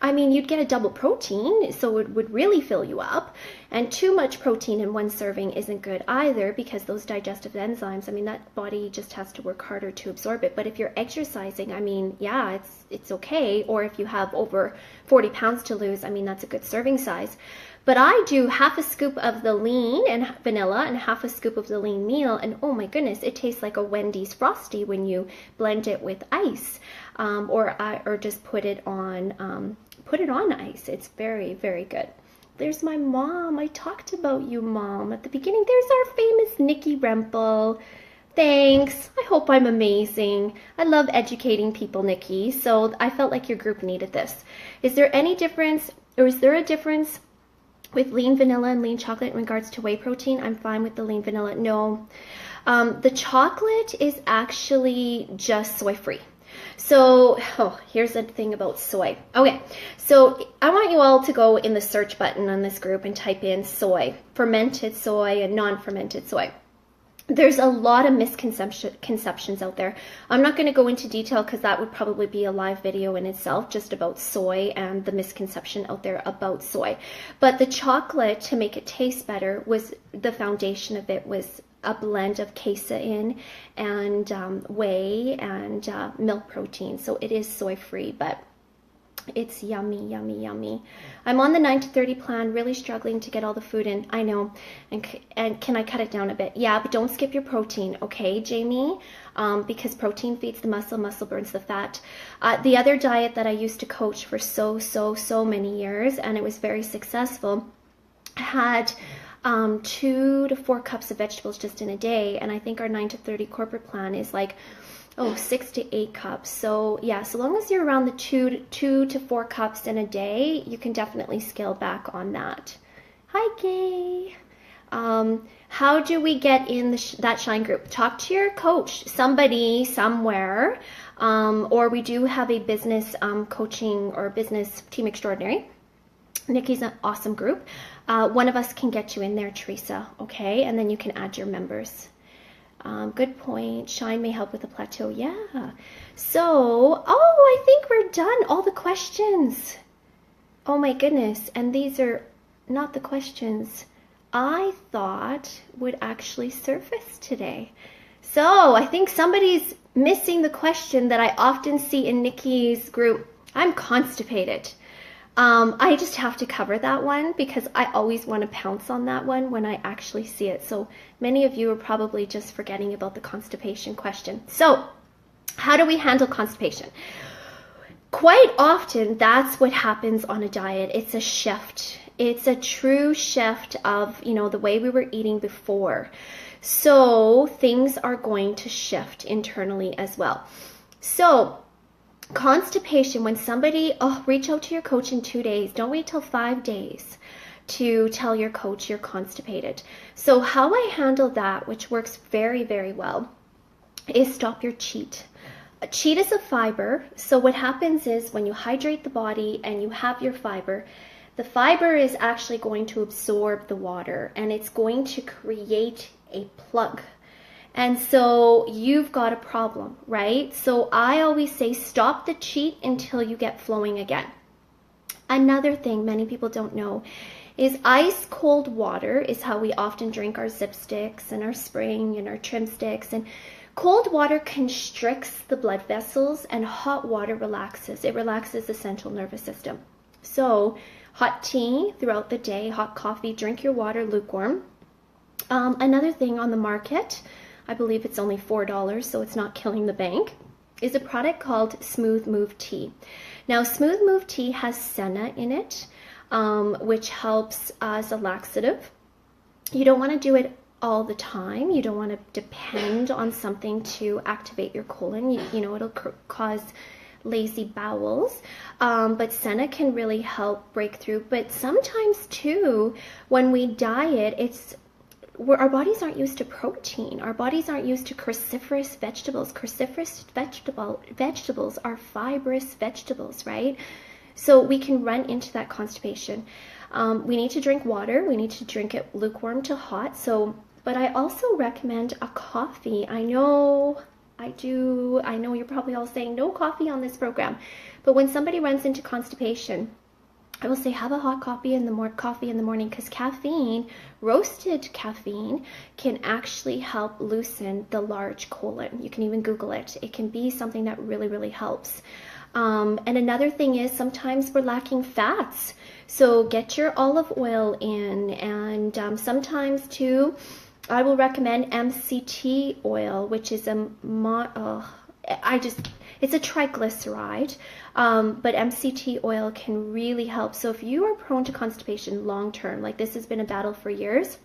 I mean, you'd get a double protein, so it would really fill you up. And too much protein in 1 serving isn't good either, because those digestive enzymes, I mean, that body just has to work harder to absorb it. But if you're exercising, I mean, yeah, it's okay. Or if you have over 40 pounds to lose, I mean, that's a good serving size. But I do half a scoop of the lean and vanilla and half a scoop of the lean meal, and oh my goodness, it tastes like a Wendy's Frosty when you blend it with ice, or just put it on ice. It's very, very good. There's my mom. I talked about you, Mom, at the beginning. There's our famous Nikki Rempel. Thanks. I hope I'm amazing. I love educating people, Nikki. So I felt like your group needed this. Is there any difference, or is there a difference with lean vanilla and lean chocolate in regards to whey protein? I'm fine with the lean vanilla. No. The chocolate is actually just soy-free. So, here's the thing about soy. Okay, so I want you all to go in the search button on this group and type in soy, fermented soy and non-fermented soy. There's a lot of misconceptions out there. I'm not going to go into detail because that would probably be a live video in itself, just about soy and the misconception out there about soy. But the chocolate, to make it taste better, was the foundation of it was a blend of casein and whey and milk protein. So it is soy free, but It's yummy, yummy, yummy. I'm on the 9 to 30 plan, really struggling to get all the food in. I know. And can I cut it down a bit? Yeah, but don't skip your protein, okay, Jamie? Because protein feeds the muscle, muscle burns the fat. The other diet that I used to coach for so many years, and it was very successful, had 2 to 4 cups of vegetables just in a day. And I think our 9 to 30 corporate plan is like, 6 to 8 cups. So yeah, so long as you're around the 2 to 4 cups in a day, you can definitely scale back on that. Hi, Gay. How do we get in that Shine group? Talk to your coach, somebody, somewhere, or we do have a business coaching or business team extraordinary. Nikki's an awesome group. One of us can get you in there, Teresa, okay? And then you can add your members. Good point. Shine may help with the plateau. Yeah. So, I think we're done. All the questions. Oh my goodness. And these are not the questions I thought would actually surface today. So I think somebody's missing the question that I often see in Nikki's group. I'm constipated. I just have to cover that one because I always want to pounce on that one when I actually see it. So many of you are probably just forgetting about the constipation question. So how do we handle constipation? Quite often, that's what happens on a diet. It's a shift. It's a true shift of, the way we were eating before. So things are going to shift internally as well. So constipation, when somebody, reach out to your coach in 2 days. Don't wait till 5 days to tell your coach you're constipated. So how I handle that, which works very, very well, is stop your cheat. A cheat is a fiber. So what happens is when you hydrate the body and you have your fiber, the fiber is actually going to absorb the water and it's going to create a plug. And so you've got a problem, right? So I always say stop the cheat until you get flowing again. Another thing many people don't know is ice cold water is how we often drink our zip sticks and our spring and our trim sticks. And cold water constricts the blood vessels and hot water relaxes. It relaxes the central nervous system. So hot tea throughout the day, hot coffee, drink your water lukewarm. Another thing on the market, I believe it's only $4, so it's not killing the bank, is a product called Smooth Move Tea. Now, Smooth Move Tea has senna in it, which helps as a laxative. You don't want to do it all the time. You don't want to depend on something to activate your colon. It'll cause lazy bowels, but senna can really help break through. But sometimes, too, when we diet, our bodies aren't used to protein. Our bodies aren't used to cruciferous vegetables. Cruciferous vegetables are fibrous vegetables, right? So we can run into that constipation. We need to drink water. We need to drink it lukewarm to hot. But I also recommend a coffee. I know you're probably all saying no coffee on this program. But when somebody runs into constipation, I will say have a hot coffee in the morning because caffeine, roasted caffeine, can actually help loosen the large colon. You can even Google it. It can be something that really, really helps. And another thing is sometimes we're lacking fats. So get your olive oil in. And sometimes too, I will recommend MCT oil, which is it's a triglyceride, but MCT oil can really help. So if you are prone to constipation long term, like this has been a battle for years,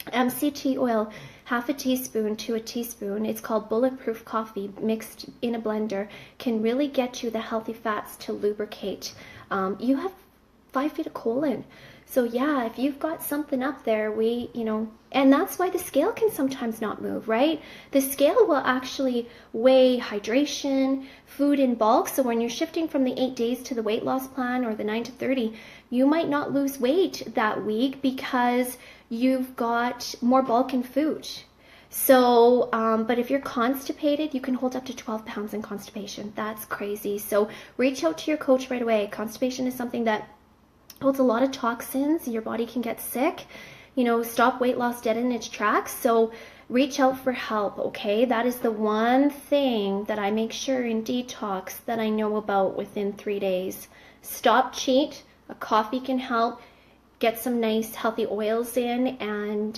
MCT oil, half a teaspoon to a teaspoon, it's called bulletproof coffee, mixed in a blender, can really get you the healthy fats to lubricate. You have 5 feet of colon. So yeah, if you've got something up there, and that's why the scale can sometimes not move, right? The scale will actually weigh hydration, food in bulk. So when you're shifting from the 8 days to the weight loss plan or the 9 to 30, you might not lose weight that week because you've got more bulk in food. So, but if you're constipated, you can hold up to 12 pounds in constipation. That's crazy. So reach out to your coach right away. Constipation is something that holds a lot of toxins. Your body can get sick, stop weight loss dead in its tracks. So reach out for help, okay? That is the one thing that I make sure in detox that I know about within 3 days. Stop, cheat. A coffee can help. Get some nice healthy oils in, and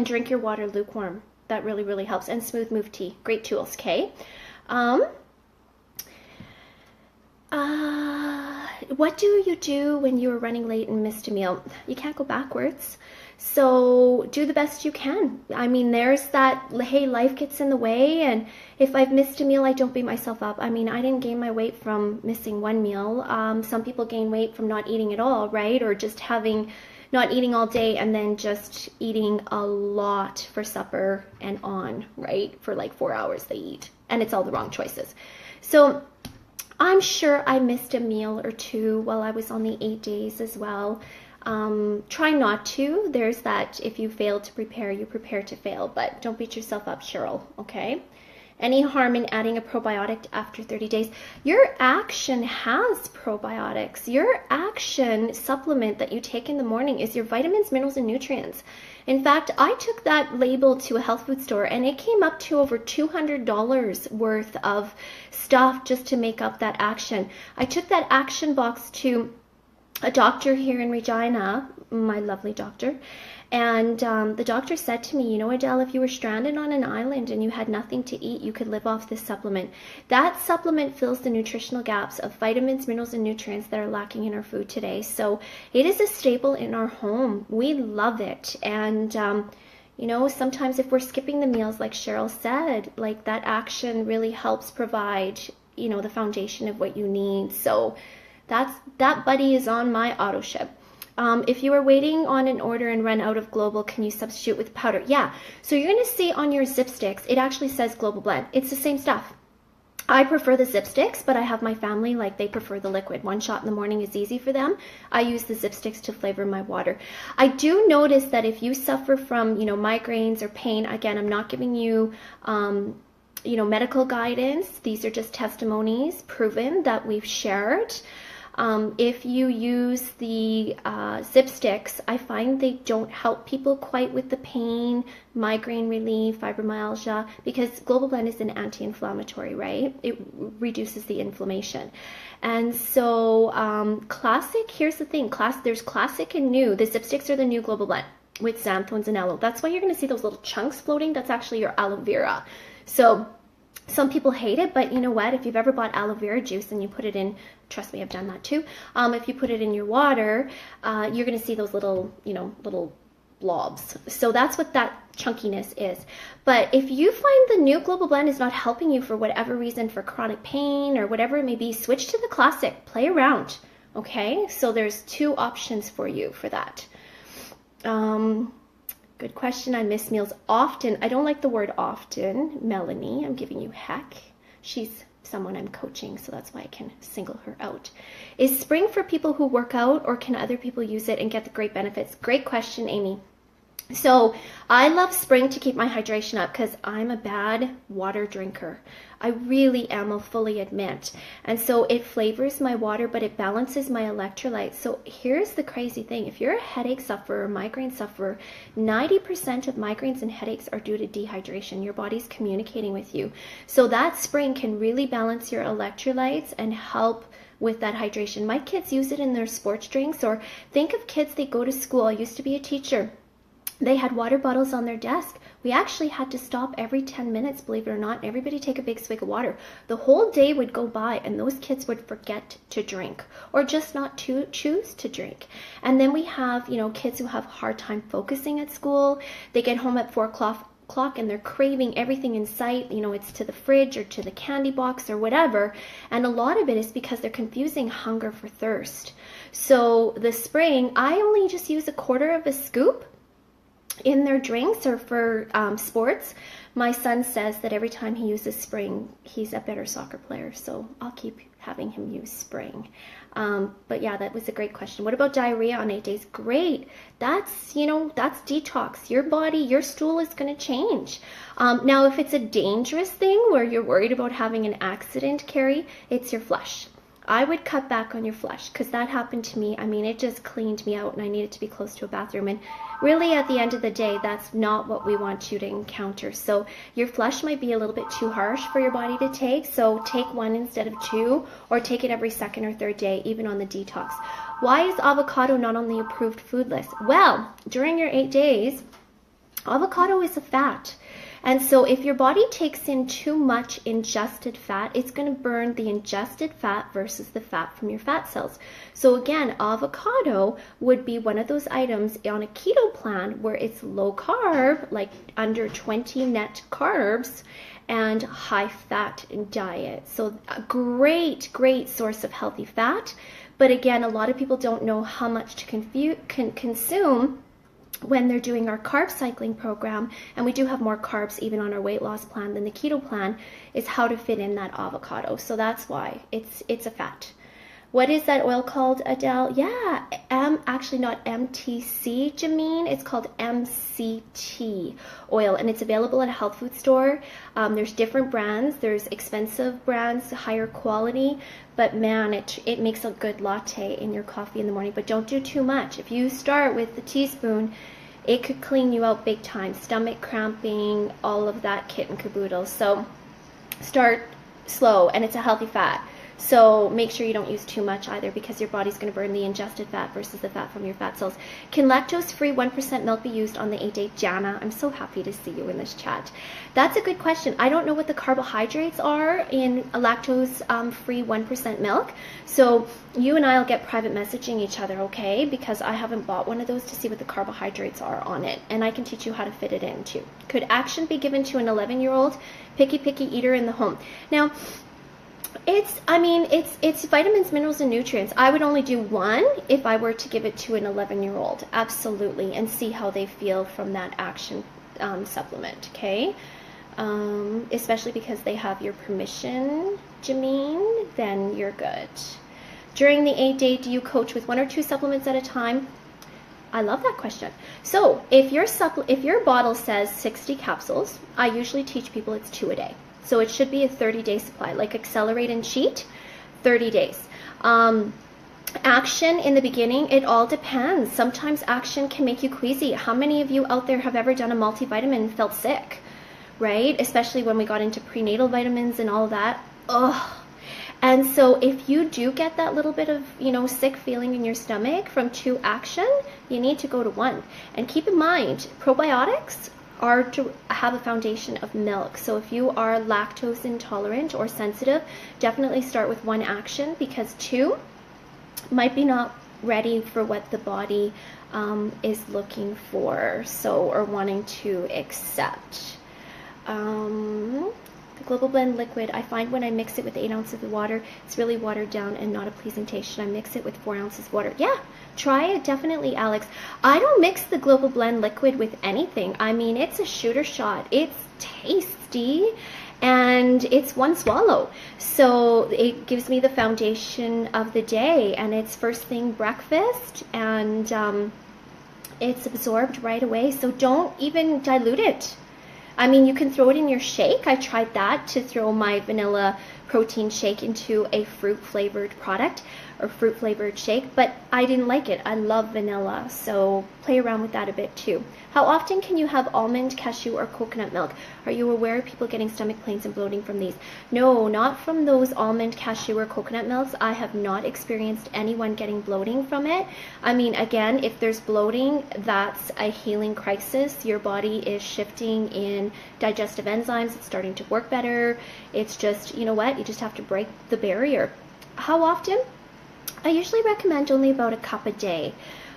drink your water lukewarm. That really, really helps. And smooth move tea. Great tools, okay? What do you do when you are running late and missed a meal? You can't go backwards. So do the best you can. I mean, there's that, hey, life gets in the way, and if I've missed a meal, I don't beat myself up. I mean, I didn't gain my weight from missing one meal. Some people gain weight from not eating at all, right? Or just not eating all day and then just eating a lot for supper and on, right? For like 4 hours they eat, and it's all the wrong choices. So I'm sure I missed a meal or two while I was on the 8 days as well. Try not to. There's that, if you fail to prepare, you prepare to fail, but don't beat yourself up, Cheryl, okay? Any harm in adding a probiotic after 30 days? Your Action has probiotics. Your Action supplement that you take in the morning is your vitamins, minerals, and nutrients. In fact, I took that label to a health food store, and it came up to over $200 worth of stuff just to make up that Action. I took that Action box to a doctor here in Regina, my lovely doctor, and the doctor said to me, you know, Adele, if you were stranded on an island and you had nothing to eat, you could live off this supplement. That supplement fills the nutritional gaps of vitamins, minerals, and nutrients that are lacking in our food today. So it is a staple in our home. We love it. And you know, sometimes if we're skipping the meals, like Cheryl said, like that Action really helps provide, you know, the foundation of what you need. So that buddy is on my auto ship. If you are waiting on an order and run out of Global, can you substitute with powder? Yeah. So you're going to see on your Zip Sticks, it actually says Global Blend. It's the same stuff. I prefer the Zip Sticks, but I have my family, like, they prefer the liquid. One shot in the morning is easy for them. I use the Zip Sticks to flavor my water. I do notice that if you suffer from, you know, migraines or pain, again, I'm not giving you, you know, medical guidance. These are just testimonies proven that we've shared. If you use the Zip Sticks, I find they don't help people quite with the pain, migraine relief, fibromyalgia, because Global Blend is an anti-inflammatory, right? It reduces the inflammation. And so classic, here's the thing, there's classic and new. The Zip Sticks are the new Global Blend with xanthones and aloe. That's why you're going to see those little chunks floating. That's actually your aloe vera. So some people hate it, but you know what? If you've ever bought aloe vera juice and you put it in, trust me, I've done that too. If you put it in your water, you're going to see those little, you know, little blobs. So that's what that chunkiness is. But if you find the new Global Blend is not helping you for whatever reason, for chronic pain or whatever it may be, switch to the classic. Play around. Okay? So there's two options for you for that. Good question. I miss meals often. I don't like the word often. Melanie, I'm giving you heck. She's someone I'm coaching, so that's why I can single her out. Is spring for people who work out, or can other people use it and get the great benefits? Great question, Amy. So I love spring to keep my hydration up because I'm a bad water drinker. I really am, I'll fully admit. And so it flavors my water, but it balances my electrolytes. So here's the crazy thing. If you're a headache sufferer, migraine sufferer, 90% of migraines and headaches are due to dehydration. Your body's communicating with you. So that spring can really balance your electrolytes and help with that hydration. My kids use it in their sports drinks, or think of kids, they go to school. I used to be a teacher. They had water bottles on their desk. We actually had to stop every 10 minutes, believe it or not, and everybody take a big swig of water. The whole day would go by and those kids would forget to drink, or just not to choose to drink. And then we have, you know, kids who have a hard time focusing at school. They get home at 4 o'clock and they're craving everything in sight. You know, it's to the fridge or to the candy box or whatever. And a lot of it is because they're confusing hunger for thirst. So the spring, I only just use 1/4 of a scoop in their drinks or for sports. My son says that every time he uses spring, he's a better soccer player. So I'll keep having him use spring. But yeah, that was a great question. What about diarrhea on 8 days? Great. That's, you know, that's detox. Your body, your stool is going to change. Now, if it's a dangerous thing where you're worried about having an accident, Carrie, it's your flush. I would cut back on your flush because that happened to me. I mean, it just cleaned me out and I needed to be close to a bathroom. And really at the end of the day, that's not what we want you to encounter. So your flush might be a little bit too harsh for your body to take. So take 1 instead of 2, or take it every 2nd or 3rd day, even on the detox. Why is avocado not on the approved food list? Well, during your 8 days, avocado is a fat. And so if your body takes in too much ingested fat, it's going to burn the ingested fat versus the fat from your fat cells. So again, avocado would be one of those items on a keto plan where it's low carb, like under 20 net carbs, and high fat diet. So a great source of healthy fat. But again, a lot of people don't know how much to consume when they're doing our carb cycling program, and we do have more carbs even on our weight loss plan than the keto plan, is how to fit in that avocado. So that's why it's a fat. What is that oil called, Adele? Yeah, actually not MTC, Jameen. It's called MCT oil, and it's available at a health food store. There's different brands. There's expensive brands, higher quality, but man, it makes a good latte in your coffee in the morning. But don't do too much. If you start with the teaspoon, it could clean you out big time. Stomach cramping, all of that kit and caboodle. So start slow, and it's a healthy fat. So make sure you don't use too much either, because your body's going to burn the ingested fat versus the fat from your fat cells. Can lactose-free 1% milk be used on the 8-day? Jana, I'm so happy to see you in this chat. That's a good question. I don't know what the carbohydrates are in a lactose-free 1% milk. So you and I will get private messaging each other, okay? Because I haven't bought one of those to see what the carbohydrates are on it. And I can teach you how to fit it in too. Could action be given to an 11-year-old picky eater in the home? Now, it's vitamins, minerals, and nutrients. I would only do 1 if I were to give it to an 11-year-old, absolutely, and see how they feel from that action supplement, okay? Especially because they have your permission, Jameen, then you're good. During the 8-day, do you coach with 1 or 2 supplements at a time? I love that question. So if your bottle says 60 capsules, I usually teach people it's 2 a day. So it should be a 30-day supply, like Accelerate and Cheat, 30 days. Action in the beginning, it all depends. Sometimes action can make you queasy. How many of you out there have ever done a multivitamin and felt sick, right? Especially when we got into prenatal vitamins and all that. Ugh. And so if you do get that little bit of, sick feeling in your stomach from 2 action, you need to go to 1. And keep in mind, probiotics are to have a foundation of milk. So if you are lactose intolerant or sensitive, definitely start with 1 action, because 2 might be not ready for what the body is looking for, or wanting to accept. The Global Blend liquid, I find when I mix it with 8 ounces of water, it's really watered down and not a pleasing taste. Should I mix it with 4 ounces of water? Yeah, try it, definitely, Alex. I don't mix the Global Blend liquid with anything. I mean, it's a shooter shot. It's tasty, and it's 1 swallow. So it gives me the foundation of the day, and it's first thing breakfast, and it's absorbed right away. So don't even dilute it. I mean, you can throw it in your shake. I tried that, to throw my vanilla protein shake into a fruit-flavored product or fruit-flavored shake, but I didn't like it. I love vanilla, so play around with that a bit too. How often can you have almond, cashew, or coconut milk? Are you aware of people getting stomach pains and bloating from these? No, not from those almond, cashew, or coconut milks. I have not experienced anyone getting bloating from it. I mean, again, if there's bloating, that's a healing crisis. Your body is shifting in digestive enzymes. It's starting to work better. It's just, you know what? You just have to break the barrier. How often? I usually recommend only about a cup a day.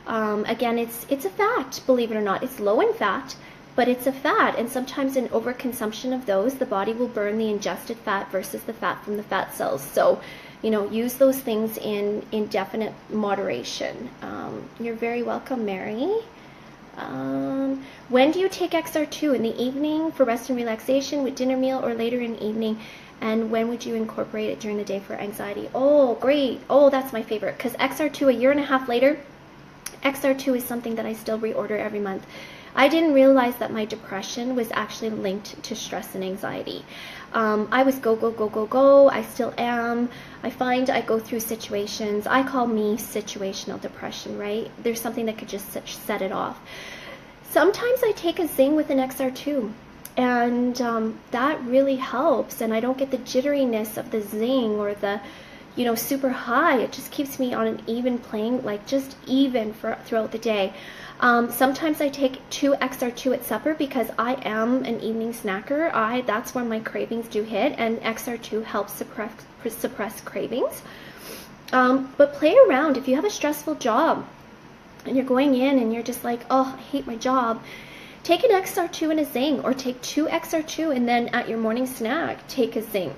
Again, it's a fat, believe it or not. It's low in fat, but it's a fat, and sometimes in overconsumption of those, the body will burn the ingested fat versus the fat from the fat cells. So, use those things in definite moderation. You're very welcome, Mary. When do you take XR2? In the evening for rest and relaxation, with dinner meal, or later in the evening? And when would you incorporate it during the day for anxiety? Oh, great. Oh, that's my favorite, because XR2 a year and a half later, XR2 is something that I still reorder every month. I didn't realize that my depression was actually linked to stress and anxiety. I was go. I still am. I find I go through situations. I call me situational depression, right? There's something that could just set it off. Sometimes I take a Xing with an XR2, and that really helps, and I don't get the jitteriness of the Xing or the, you know, super high. It just keeps me on an even playing, like just even throughout the day. Sometimes I take 2 XR2 at supper because I am an evening snacker. That's when my cravings do hit, and XR2 helps suppress cravings. But play around. If you have a stressful job and you're going in and you're just like, oh, I hate my job, take an XR2 and a Xing, or take 2 XR2 and then at your morning snack, take a Xing.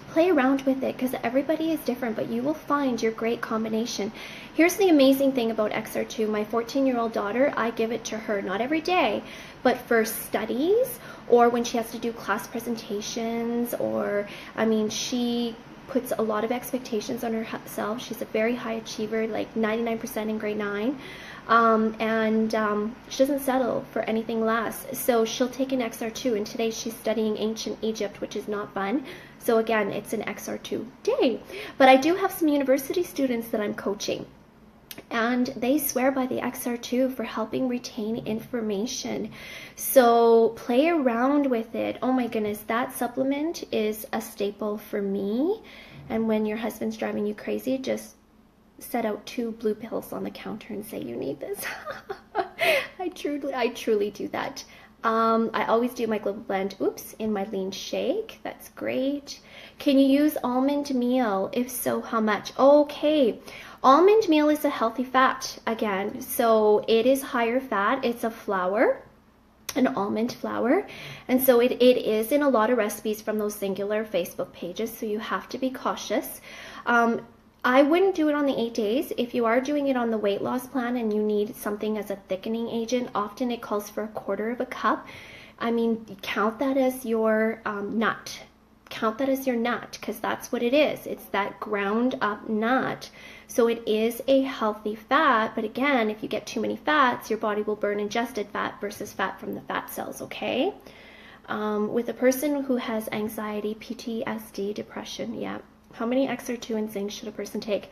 Play around with it because everybody is different, but you will find your great combination. Here's the amazing thing about XR2. My 14-year-old daughter, I give it to her, not every day, but for studies or when she has to do class presentations, or, I mean, she puts a lot of expectations on herself. She's a very high achiever, like 99% in grade 9. She doesn't settle for anything less. So she'll take an XR2, and today she's studying ancient Egypt, which is not fun. So again, it's an XR2 day. But I do have some university students that I'm coaching, and they swear by the XR2 for helping retain information. So play around with it. Oh my goodness, that supplement is a staple for me. And when your husband's driving you crazy, just set out 2 blue pills on the counter and say, you need this. I truly do that. I always do my global blend, in my lean shake. That's great. Can you use almond meal? If so, how much? Okay. Almond meal is a healthy fat, again. So it is higher fat. It's a flour, an almond flour. And so it is in a lot of recipes from those Xyngular Facebook pages. So you have to be cautious. I wouldn't do it on the 8 days. If you are doing it on the weight loss plan and you need something as a thickening agent, often it calls for 1/4 cup. I mean, count that as your nut. Count that as your nut, because that's what it is. It's that ground up nut. So it is a healthy fat, but again, if you get too many fats, your body will burn ingested fat versus fat from the fat cells, okay? With a person who has anxiety, PTSD, depression, yeah. How many XR2 and Xing should a person take?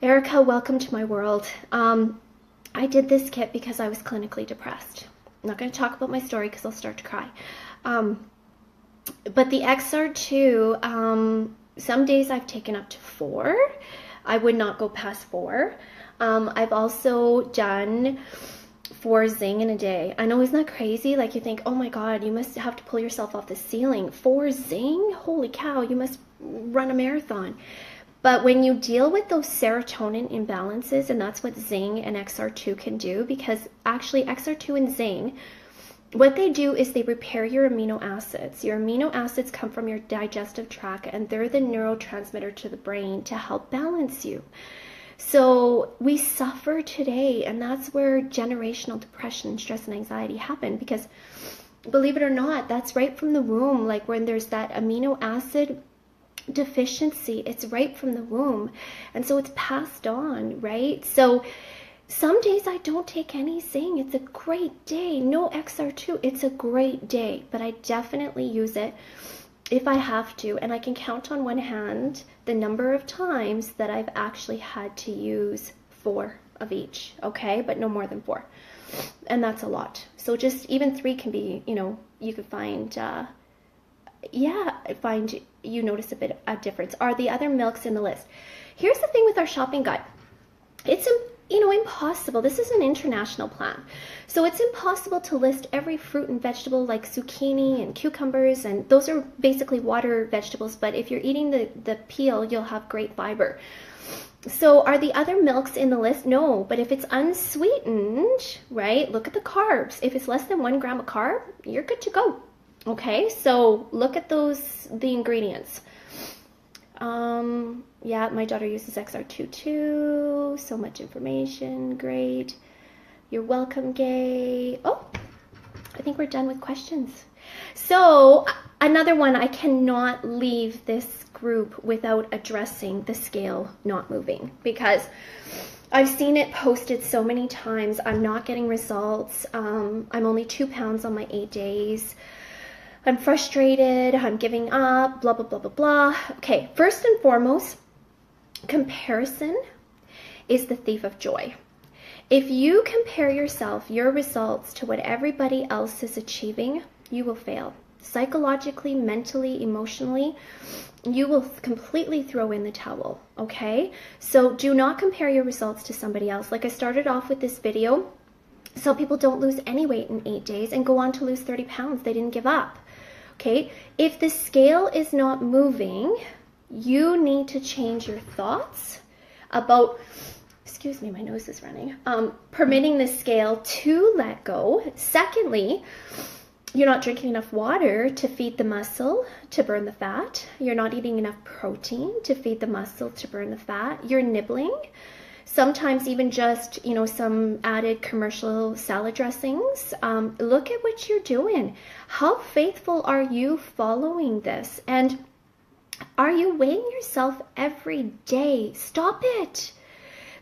Erica, welcome to my world. I did this kit because I was clinically depressed. I'm not going to talk about my story because I'll start to cry. But the XR2, some days I've taken up to 4. I would not go past 4. I've also done 4 Xing in a day. I know, isn't that crazy? Like, you think, oh my God, you must have to pull yourself off the ceiling. 4 Xing? Holy cow, you must run a marathon. But when you deal with those serotonin imbalances, and that's what Xing and XR2 can do, because actually XR2 and Xing, what they do is they repair your amino acids. Your amino acids come from your digestive tract, and they're the neurotransmitter to the brain to help balance you. So we suffer today, and that's where generational depression, stress, and anxiety happen, because believe it or not, that's right from the womb. Like when there's that amino acid deficiency, it's right from the womb, and so it's passed on, right? So some days I don't take any Xing. It's a great day. No XR2. It's a great day, but I definitely use it if I have to, and I can count on one hand the number of times that I've actually had to use 4 of each, okay? But no more than 4, and that's a lot. So just even 3 can be, you know, you could find, you notice a bit of difference. Are the other milks in the list? Here's the thing with our shopping guide. It's impossible. This is an international plan. So it's impossible to list every fruit and vegetable like zucchini and cucumbers, and those are basically water vegetables, but if you're eating the peel, you'll have great fiber. So are the other milks in the list? No, but if it's unsweetened, right, look at the carbs. If it's less than 1 gram of carb, you're good to go. Okay, so look at the ingredients. Yeah, my daughter uses XR2 too. So much information. Great. You're welcome, Gay. Oh, I think we're done with questions. So another one, I cannot leave this group without addressing the scale not moving, because I've seen it posted so many times. I'm not getting results. I'm only 2 pounds on my 8 days. I'm frustrated, I'm giving up, blah, blah, blah, blah, blah. Okay, first and foremost, comparison is the thief of joy. If you compare yourself, your results, to what everybody else is achieving, you will fail. Psychologically, mentally, emotionally, you will completely throw in the towel, okay? So do not compare your results to somebody else. Like I started off with this video, some people don't lose any weight in 8 days and go on to lose 30 pounds. They didn't give up, okay? If the scale is not moving, you need to change your thoughts about, excuse me, my nose is running, permitting the scale to let go. Secondly, you're not drinking enough water to feed the muscle to burn the fat. You're not eating enough protein to feed the muscle to burn the fat. You're nibbling. Sometimes even just, some added commercial salad dressings. Look at what you're doing. How faithful are you following this? And are you weighing yourself every day? Stop it.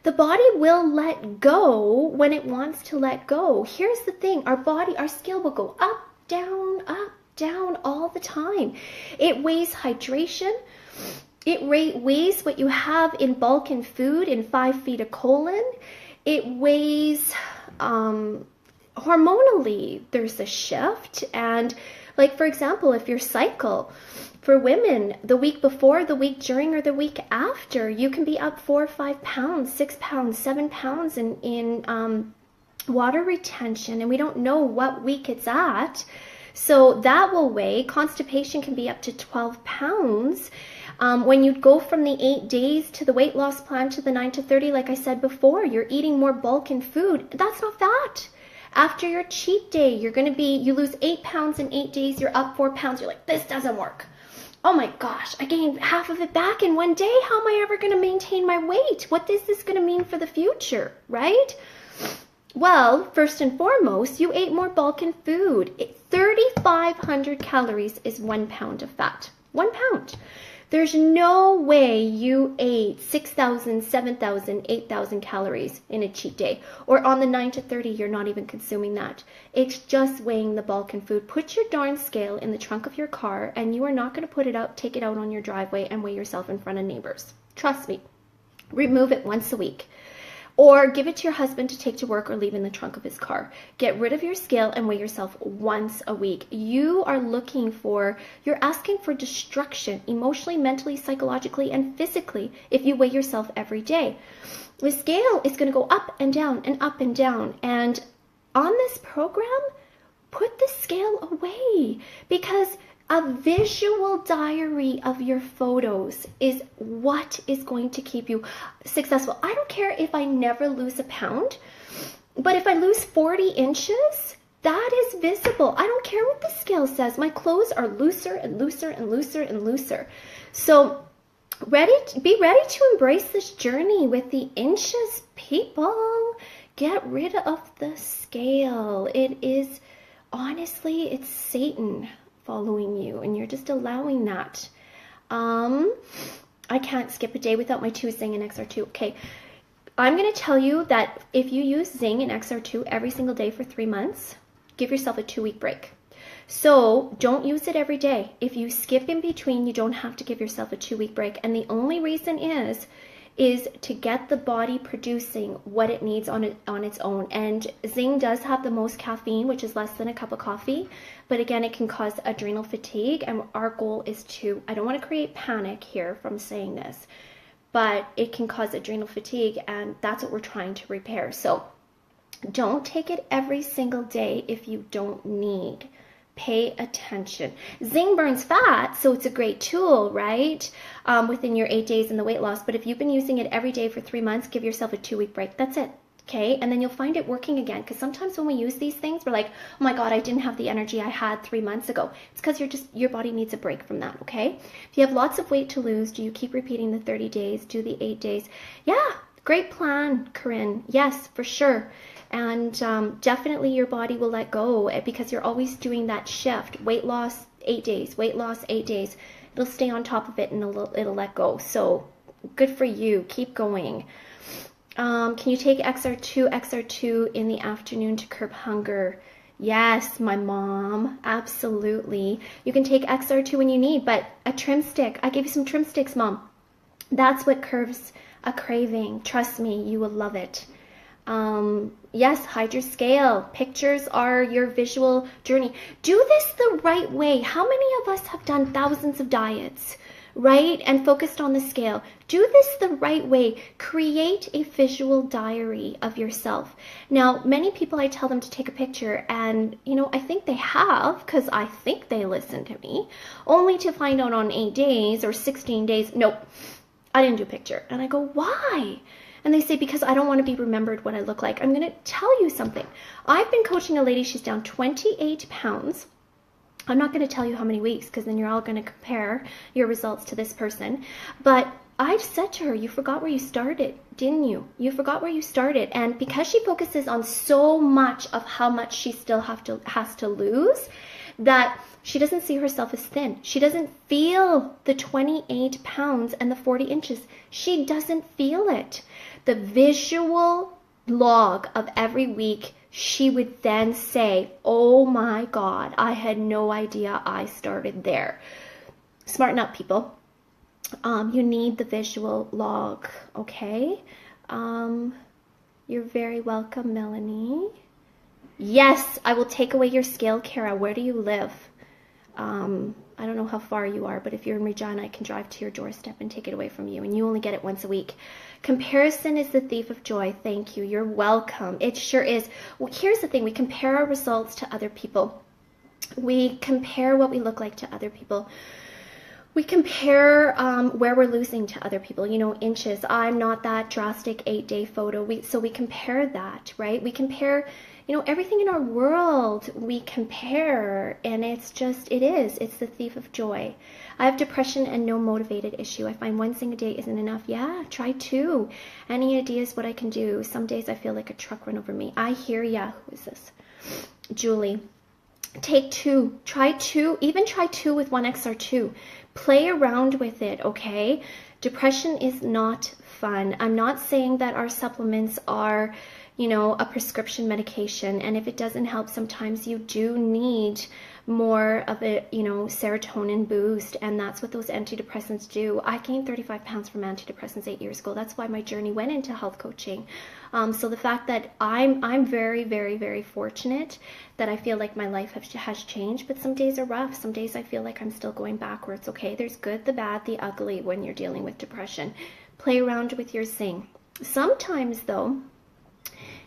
The body will let go when it wants to let go. Here's the thing. Our scale will go up, down all the time. It weighs hydration. It weighs what you have in bulk in food in 5 feet of colon. It weighs hormonally. There's a shift. And like, for example, if your cycle for women, the week before, the week during, or the week after, you can be up 4 or 5 pounds, 6 pounds, 7 pounds in water retention, and we don't know what week it's at. So that will weigh. Constipation can be up to 12 pounds. When you go from the 8 days to the weight loss plan to the 9 to 30, like I said before, you're eating more bulk in food. That's not fat. After your cheat day, you lose 8 pounds in 8 days, you're up 4 pounds. You're like, this doesn't work. Oh my gosh, I gained half of it back in one day. How am I ever going to maintain my weight? What is this going to mean for the future, right? Well, first and foremost, you ate more bulk in food. 3,500 calories is 1 pound of fat. 1 pound. There's no way you ate 6,000, 7,000, 8,000 calories in a cheat day. Or on the 9 to 30, you're not even consuming that. It's just weighing the bulk in food. Put your darn scale in the trunk of your car, and you are not going to take it out on your driveway and weigh yourself in front of neighbors. Trust me. Remove it once a week. Or give it to your husband to take to work or leave in the trunk of his car. Get rid of your scale and weigh yourself once a week. You're asking for destruction emotionally, mentally, psychologically, and physically if you weigh yourself every day. The scale is going to go up and down and up and down. And on this program, put the scale away, because a visual diary of your photos is what is going to keep you successful. I don't care if I never lose a pound, but if I lose 40 inches, that is visible. I don't care what the scale says. My clothes are looser and looser and looser and looser. So be ready to embrace this journey with the inches, people. Get rid of the scale. It's Satan following you, and you're just allowing that. I can't skip a day without my 2 Zing and XR2. Okay, I'm going to tell you that if you use Zing and XR2 every single day for 3 months, give yourself a 2-week break. So don't use it every day. If you skip in between, you don't have to give yourself a 2-week break. And the only reason is to get the body producing what it needs on its own. And Zing does have the most caffeine, which is less than a cup of coffee. But again, it can cause adrenal fatigue. And our goal is I don't want to create panic here from saying this, but it can cause adrenal fatigue, and that's what we're trying to repair. So don't take it every single day if you don't need. Pay attention. Zing burns fat, so it's a great tool, right? Within your 8 days in the weight loss. But if you've been using it every day for 3 months, give yourself a 2-week break. That's it. Okay? And then you'll find it working again. Because sometimes when we use these things, we're like, oh my God, I didn't have the energy I had 3 months ago. It's because your body needs a break from that, okay? If you have lots of weight to lose, do you keep repeating the 30 days? Do the 8 days? Yeah, great plan, Corinne. Yes, for sure. And definitely your body will let go, because you're always doing that shift. Weight loss, 8 days. Weight loss, 8 days. It'll stay on top of it, and it'll let go. So good for you. Keep going. Can you take XR2 in the afternoon to curb hunger? Yes, my mom. Absolutely. You can take XR2 when you need, but a trim stick. I gave you some trim sticks, Mom. That's what curbs a craving. Trust me, you will love it. Yes, hide your scale. Pictures are your visual journey. Do this the right way. How many of us have done thousands of diets, right? And focused on the scale. Do this the right way. Create a visual diary of yourself. Now, many people, I tell them to take a picture, and, you know, I think they have, because I think they listen to me, only to find out on 8 days or 16 days, nope, I didn't do a picture. And I go, why? And they say, because I don't want to be remembered what I look like. I'm going to tell you something. I've been coaching a lady. She's down 28 pounds. I'm not going to tell you how many weeks, because then you're all going to compare your results to this person. But I've said to her, you forgot where you started, didn't you? You forgot where you started. And because she focuses on so much of how much she still has to lose, that she doesn't see herself as thin. She doesn't feel the 28 pounds and the 40 inches. She doesn't feel it. The visual log of every week, she would then say, oh my God, I had no idea I started there. Smarten up, people. You need the visual log, okay? You're very welcome, Melanie. Yes, I will take away your scale, Kara. Where do you live? I don't know how far you are, but if you're in Regina, I can drive to your doorstep and take it away from you, and you only get it once a week. Comparison is the thief of joy. Thank you. You're welcome. It sure is. Well, here's the thing. We compare our results to other people. We compare what we look like to other people. We compare where we're losing to other people, you know, inches. I'm not that drastic 8-day photo. So we compare that, right? We compare, you know, everything in our world we compare, and it's the thief of joy. I have depression and no motivated issue. I find one thing a day isn't enough. Yeah, try 2. Any ideas what I can do? Some days I feel like a truck run over me. I hear ya. Who is this? Julie. Take 2. Try 2. Even try 2 with 1XR2. Play around with it, okay? Depression is not fun. I'm not saying that our supplements are, you know, a prescription medication, and if it doesn't help, sometimes you do need more of a, you know, serotonin boost, and that's what those antidepressants do. I gained 35 pounds from antidepressants 8 years ago. That's why my journey went into health coaching. So the fact that I'm very, very, very fortunate that I feel like my life has changed, but some days are rough. Some days I feel like I'm still going backwards, okay? There's good, the bad, the ugly when you're dealing with depression. Play around with your Xing. Sometimes, though,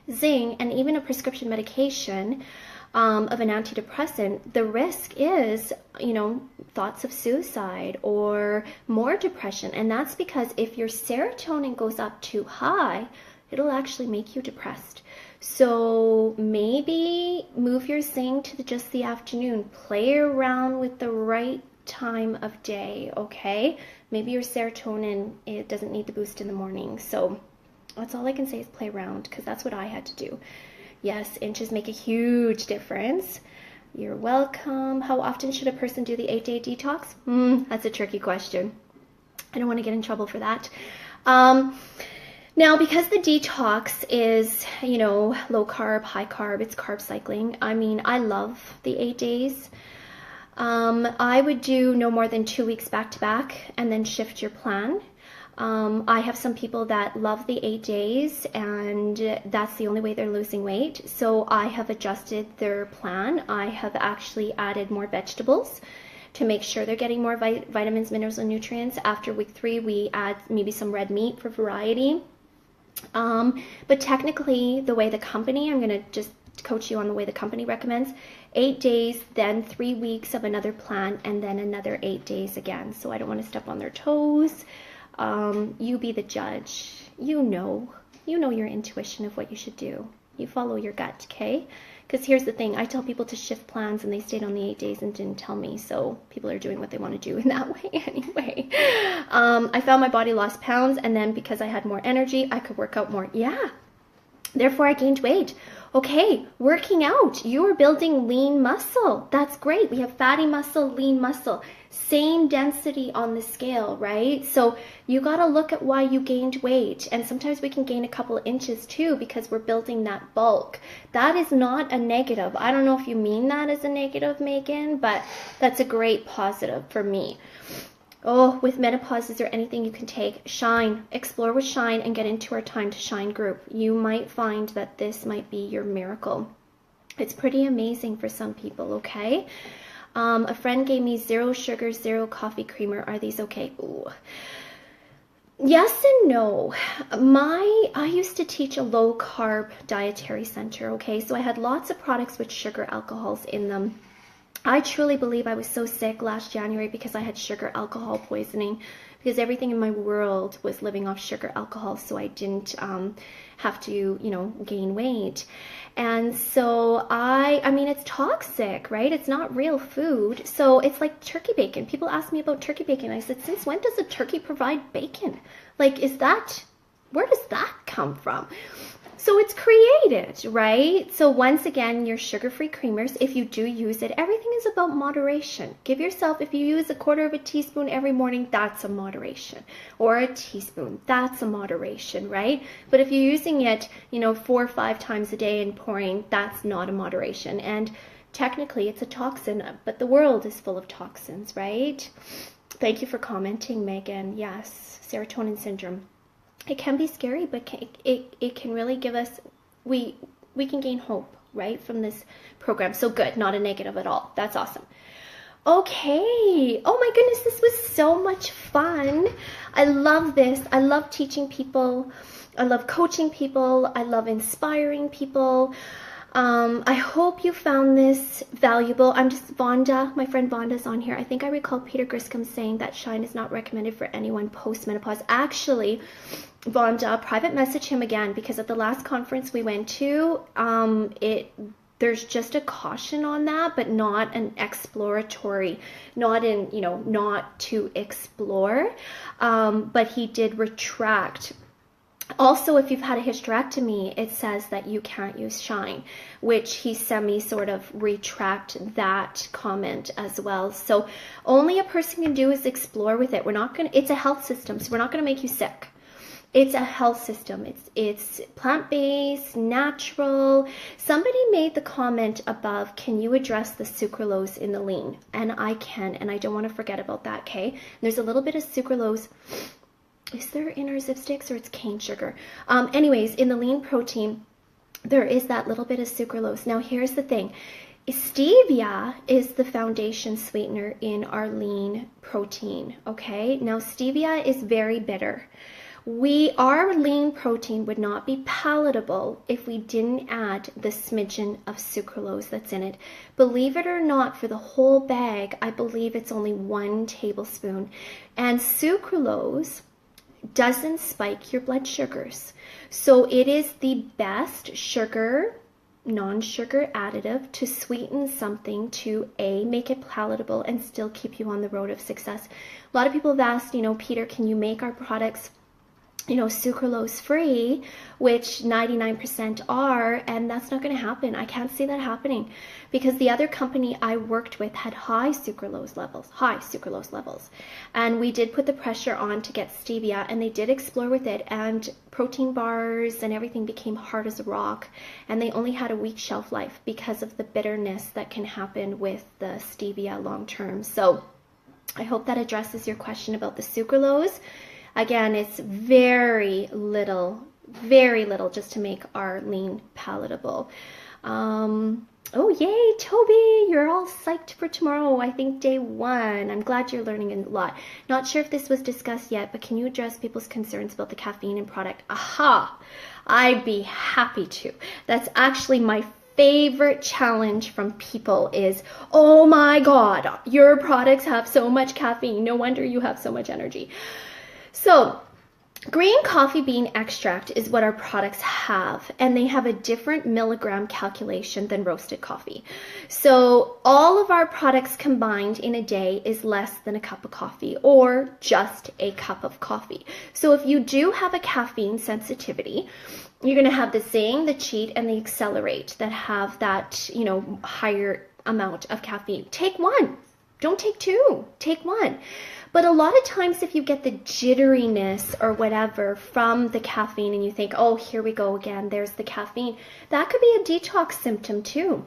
Xing and even a prescription medication of an antidepressant, the risk is, you know, thoughts of suicide or more depression. And that's because if your serotonin goes up too high, it'll actually make you depressed. So maybe move your Xing to just the afternoon. Play around with the right time of day, okay? Maybe your serotonin, it doesn't need the boost in the morning. So that's all I can say is play around, because that's what I had to do. Yes, inches make a huge difference. You're welcome. How often should a person do the 8-day detox? That's a tricky question. I don't want to get in trouble for that. Now, because the detox is, you know, low carb, high carb, it's carb cycling. I mean, I love the 8 days. I would do no more than 2 weeks back to back and then shift your plan. I have some people that love the 8 days, and that's the only way they're losing weight. So I have adjusted their plan. I have actually added more vegetables to make sure they're getting more vitamins, minerals, and nutrients. After week 3, we add maybe some red meat for variety. But technically, the way the company, I'm going to just coach you on the way the company recommends, 8 days, then 3 weeks of another plan, and then another 8 days again. So I don't want to step on their toes. You be the judge. You know your intuition of what you should do. You follow your gut, okay? Because here's the thing. I tell people to shift plans, and they stayed on the 8 days and didn't tell me. So people are doing what they want to do in that way anyway. I found my body lost pounds, and then because I had more energy, I could work out more. Yeah. Therefore, I gained weight. Okay, working out. You're building lean muscle. That's great. We have fatty muscle, lean muscle. Same density on the scale, right? So you got to look at why you gained weight. And sometimes we can gain a couple of inches too, because we're building that bulk. That is not a negative. I don't know if you mean that as a negative, Megan, but that's a great positive for me. Oh, with menopause, is there anything you can take? Shine. Explore with Shine and get into our Time to Shine group. You might find that this might be your miracle. It's pretty amazing for some people, okay? A friend gave me 0 sugar, 0 coffee creamer. Are these okay? Ooh. Yes and no. I used to teach a low carb dietary center, okay? So I had lots of products with sugar alcohols in them. I truly believe I was so sick last January because I had sugar alcohol poisoning, because everything in my world was living off sugar alcohol, so I didn't have to, gain weight. And so I mean, it's toxic, right? It's not real food. So it's like turkey bacon. People ask me about turkey bacon. I said, since when does a turkey provide bacon? Like, where does that come from? So it's created, right? So once again, your sugar-free creamers, if you do use it, everything is about moderation. Give yourself, if you use 1/4 of a teaspoon every morning, that's a moderation. Or a teaspoon, that's a moderation, right? But if you're using it, 4 or 5 times a day and pouring, that's not a moderation. And technically it's a toxin, but the world is full of toxins, right? Thank you for commenting, Megan. Yes, serotonin syndrome. It can be scary, but it can really give us, we can gain hope, right, from this program. So good, not a negative at all. That's awesome. Okay. Oh my goodness, this was so much fun. I love this. I love teaching people. I love coaching people. I love inspiring people. I hope you found this valuable. Vonda, my friend Vonda's on here. I think I recall Peter Griscom saying that Shine is not recommended for anyone post-menopause. Actually, Vonda, private message him again, because at the last conference we went to, there's just a caution on that, but not an exploratory, not to explore. But he did retract. Also, if you've had a hysterectomy, it says that you can't use Shine, which he sort of retract that comment as well. So only a person can do is explore with it. It's a health system, so we're not going to make you sick. It's a health system. It's plant-based, natural. Somebody made the comment above, can you address the sucralose in the lean? And I can, and I don't want to forget about that, okay? There's a little bit of sucralose. Is there in our Zip Sticks, or it's cane sugar? Anyways, in the lean protein, there is that little bit of sucralose. Now, here's the thing. Stevia is the foundation sweetener in our lean protein, okay? Now, stevia is very bitter. Our lean protein would not be palatable if we didn't add the smidgen of sucralose that's in it. Believe it or not, for the whole bag, I believe it's only 1 tablespoon. And sucralose doesn't spike your blood sugars. So it is the best non-sugar additive to sweeten something to make it palatable and still keep you on the road of success. A lot of people have asked, Peter, can you make our products sucralose free, which 99% are, and that's not going to happen. I can't see that happening, because the other company I worked with had high sucralose levels. And we did put the pressure on to get stevia, and they did explore with it, and protein bars and everything became hard as a rock, and they only had a week shelf life because of the bitterness that can happen with the stevia long term. So I hope that addresses your question about the sucralose. Again, it's very little just to make our lean palatable. Oh, yay, Toby, you're all psyched for tomorrow. I think day 1. I'm glad you're learning a lot. Not sure if this was discussed yet, but can you address people's concerns about the caffeine in product? Aha, I'd be happy to. That's actually my favorite challenge from people is, oh my God, your products have so much caffeine. No wonder you have so much energy. So green coffee bean extract is what our products have, and they have a different milligram calculation than roasted coffee. So all of our products combined in a day is less than a cup of coffee, or just a cup of coffee. So if you do have a caffeine sensitivity, you're going to have the Zing, the Cheat, and the Accelerate that have that, higher amount of caffeine. Take 1. Don't take 2. Take 1. But a lot of times if you get the jitteriness or whatever from the caffeine and you think, oh, here we go again, there's the caffeine, that could be a detox symptom too.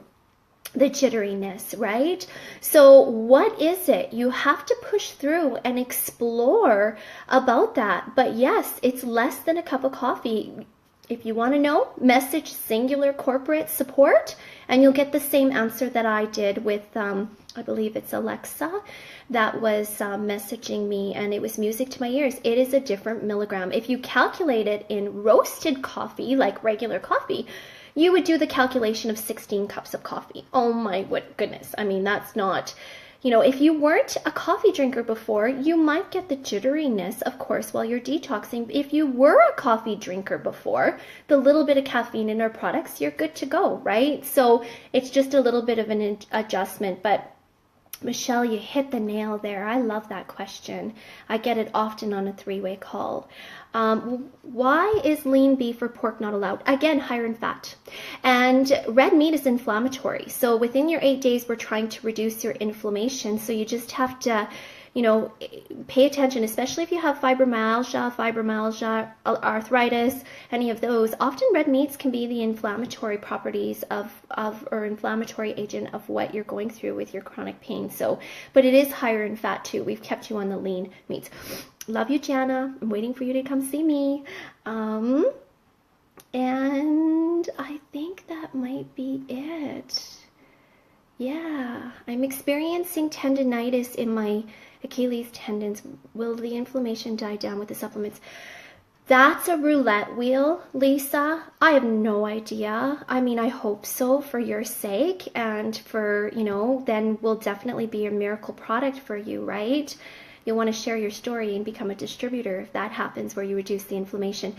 the jitteriness, right? So what is it? You have to push through and explore about that. But yes, it's less than a cup of coffee. If you want to know, message Xyngular corporate support and you'll get the same answer that I did with, I believe it's Alexa, that was messaging me, and it was music to my ears. It is a different milligram. If you calculate it in roasted coffee, like regular coffee, you would do the calculation of 16 cups of coffee. Oh my goodness. I mean, that's not, if you weren't a coffee drinker before, you might get the jitteriness, of course, while you're detoxing. If you were a coffee drinker before, the little bit of caffeine in our products, you're good to go, right? So it's just a little bit of an adjustment. But Michelle, you hit the nail there. I love that question. I get it often on a three-way call. Why is lean beef or pork not allowed? Again, higher in fat. And red meat is inflammatory. So within your 8 days, we're trying to reduce your inflammation. So you just have to, pay attention, especially if you have fibromyalgia, arthritis, any of those. Often red meats can be the inflammatory properties or inflammatory agent of what you're going through with your chronic pain. So, but it is higher in fat too. We've kept you on the lean meats. Love you, Jana. I'm waiting for you to come see me. And I think that might be it. Yeah, I'm experiencing tendinitis in my Achilles tendons. Will the inflammation die down with the supplements? That's a roulette wheel, Lisa. I have no idea. I mean, I hope so for your sake, and for, then will definitely be a miracle product for you, right? You'll want to share your story and become a distributor if that happens, where you reduce the inflammation.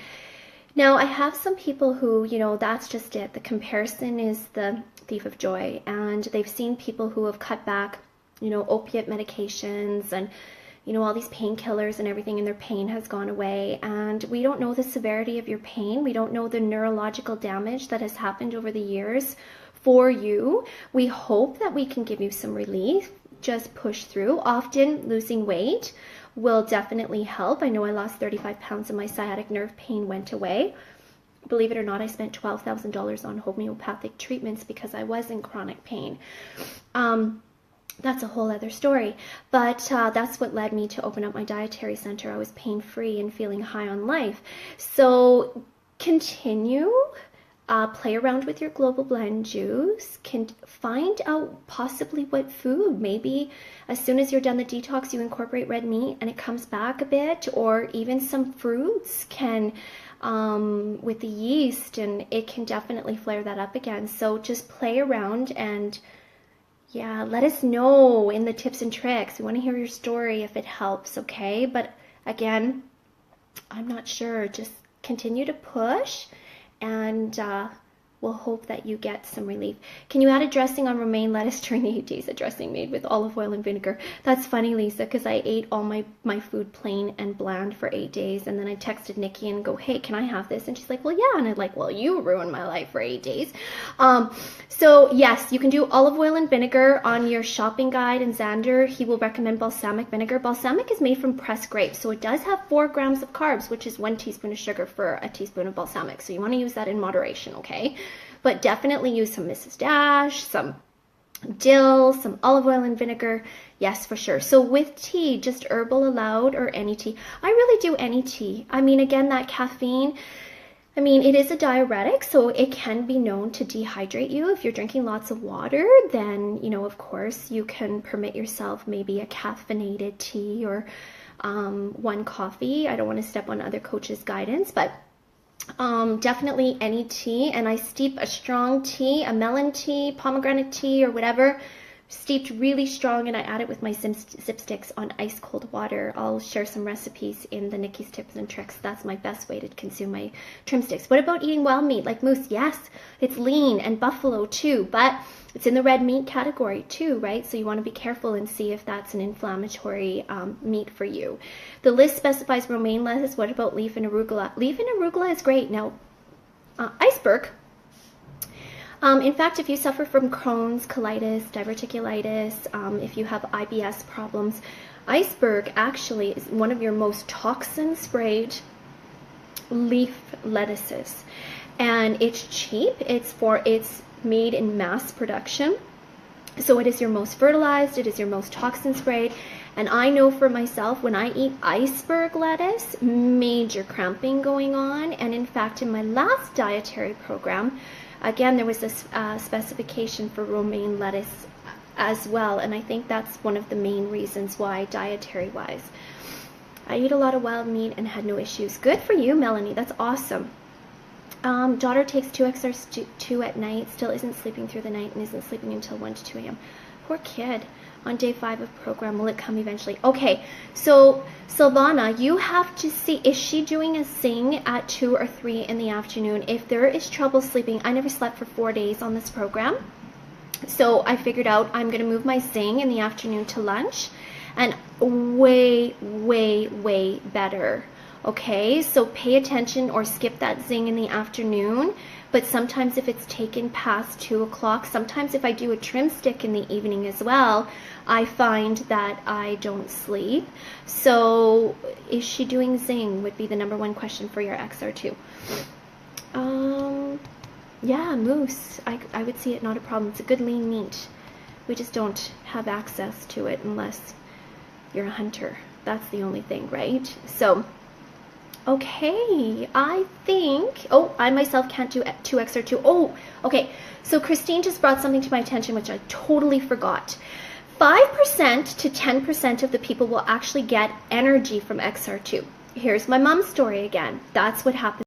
Now, I have some people who, that's just it. The comparison is the thief of joy, and they've seen people who have cut back, opiate medications and, all these painkillers and everything, and their pain has gone away. And we don't know the severity of your pain. We don't know the neurological damage that has happened over the years for you. We hope that we can give you some relief. Just push through. Often losing weight will definitely help. I know I lost 35 pounds and my sciatic nerve pain went away. Believe it or not, I spent $12,000 on homeopathic treatments because I was in chronic pain. That's a whole other story, but that's what led me to open up my dietary center. I was pain-free and feeling high on life. So continue, play around with your Global Blend juice, can find out possibly what food. Maybe as soon as you're done the detox, you incorporate red meat and it comes back a bit, or even some fruits can, with the yeast, and it can definitely flare that up again. So just play around and yeah, let us know in the tips and tricks. We want to hear your story if it helps, okay? But again, I'm not sure. Just continue to push, and we'll hope that you get some relief. Can you add a dressing on romaine lettuce during the 8 days? A dressing made with olive oil and vinegar. That's funny, Lisa, because I ate all my food plain and bland for 8 days, and then I texted Nikki and go, hey, can I have this? And she's like, well, yeah. And I'm like, well, you ruined my life for 8 days. So yes, you can do olive oil and vinegar on your shopping guide, and Xander, he will recommend balsamic vinegar. Balsamic is made from pressed grapes, so it does have 4 grams of carbs, which is 1 teaspoon of sugar for a teaspoon of balsamic. So you want to use that in moderation, okay? But definitely use some Mrs. Dash, some dill, some olive oil and vinegar. Yes, for sure. So with tea, just herbal allowed or any tea? I really do any tea. I mean, again, that caffeine, I mean, it is a diuretic, so it can be known to dehydrate you. If you're drinking lots of water, then, of course, you can permit yourself maybe a caffeinated tea or 1 coffee. I don't want to step on other coaches' guidance, but definitely any tea. And I steep a strong tea, a melon tea, pomegranate tea, or whatever, steeped really strong, and I add it with my zip sticks on ice cold water. I'll share some recipes in the Nikki's Tips and Tricks. That's my best way to consume my trim sticks. What about eating wild meat like moose? Yes, it's lean, and buffalo too, but it's in the red meat category too, right? So you want to be careful and see if that's an inflammatory meat for you. The list specifies romaine lettuce. What about leaf and arugula? Leaf and arugula is great. Now, iceberg. In fact, if you suffer from Crohn's, colitis, diverticulitis, if you have IBS problems, iceberg actually is one of your most toxin-sprayed leaf lettuces. And it's cheap. It's made in mass production. So it is your most fertilized, it is your most toxin sprayed. And I know for myself, when I eat iceberg lettuce, major cramping going on. And in fact, in my last dietary program, again, there was this specification for romaine lettuce as well. And I think that's one of the main reasons why, dietary-wise. I eat a lot of wild meat and had no issues. Good for you, Melanie. That's awesome. Daughter takes 2 XR2 at night, still isn't sleeping through the night and isn't sleeping until 1 to 2 a.m. Poor kid. On day 5 of program, will it come eventually? Okay, so Silvana, you have to see, is she doing a Zing at 2 or 3 in the afternoon? If there is trouble sleeping, I never slept for 4 days on this program. So I figured out I'm going to move my Zing in the afternoon to lunch, and way, way, way better. Okay, so pay attention or skip that Zing in the afternoon. But sometimes if it's taken past 2 o'clock, sometimes if I do a trim stick in the evening as well, I find that I don't sleep. So is she doing Zing would be the #1 question for your XR2. Yeah, moose. I would see it not a problem. It's a good lean meat. We just don't have access to it unless you're a hunter. That's the only thing, right? So, okay, I think, oh, I myself can't do 2X or 2. Oh, okay, so Christine just brought something to my attention, which I totally forgot. 5% to 10% of the people will actually get energy from XR2. Here's my mom's story again. That's what happens.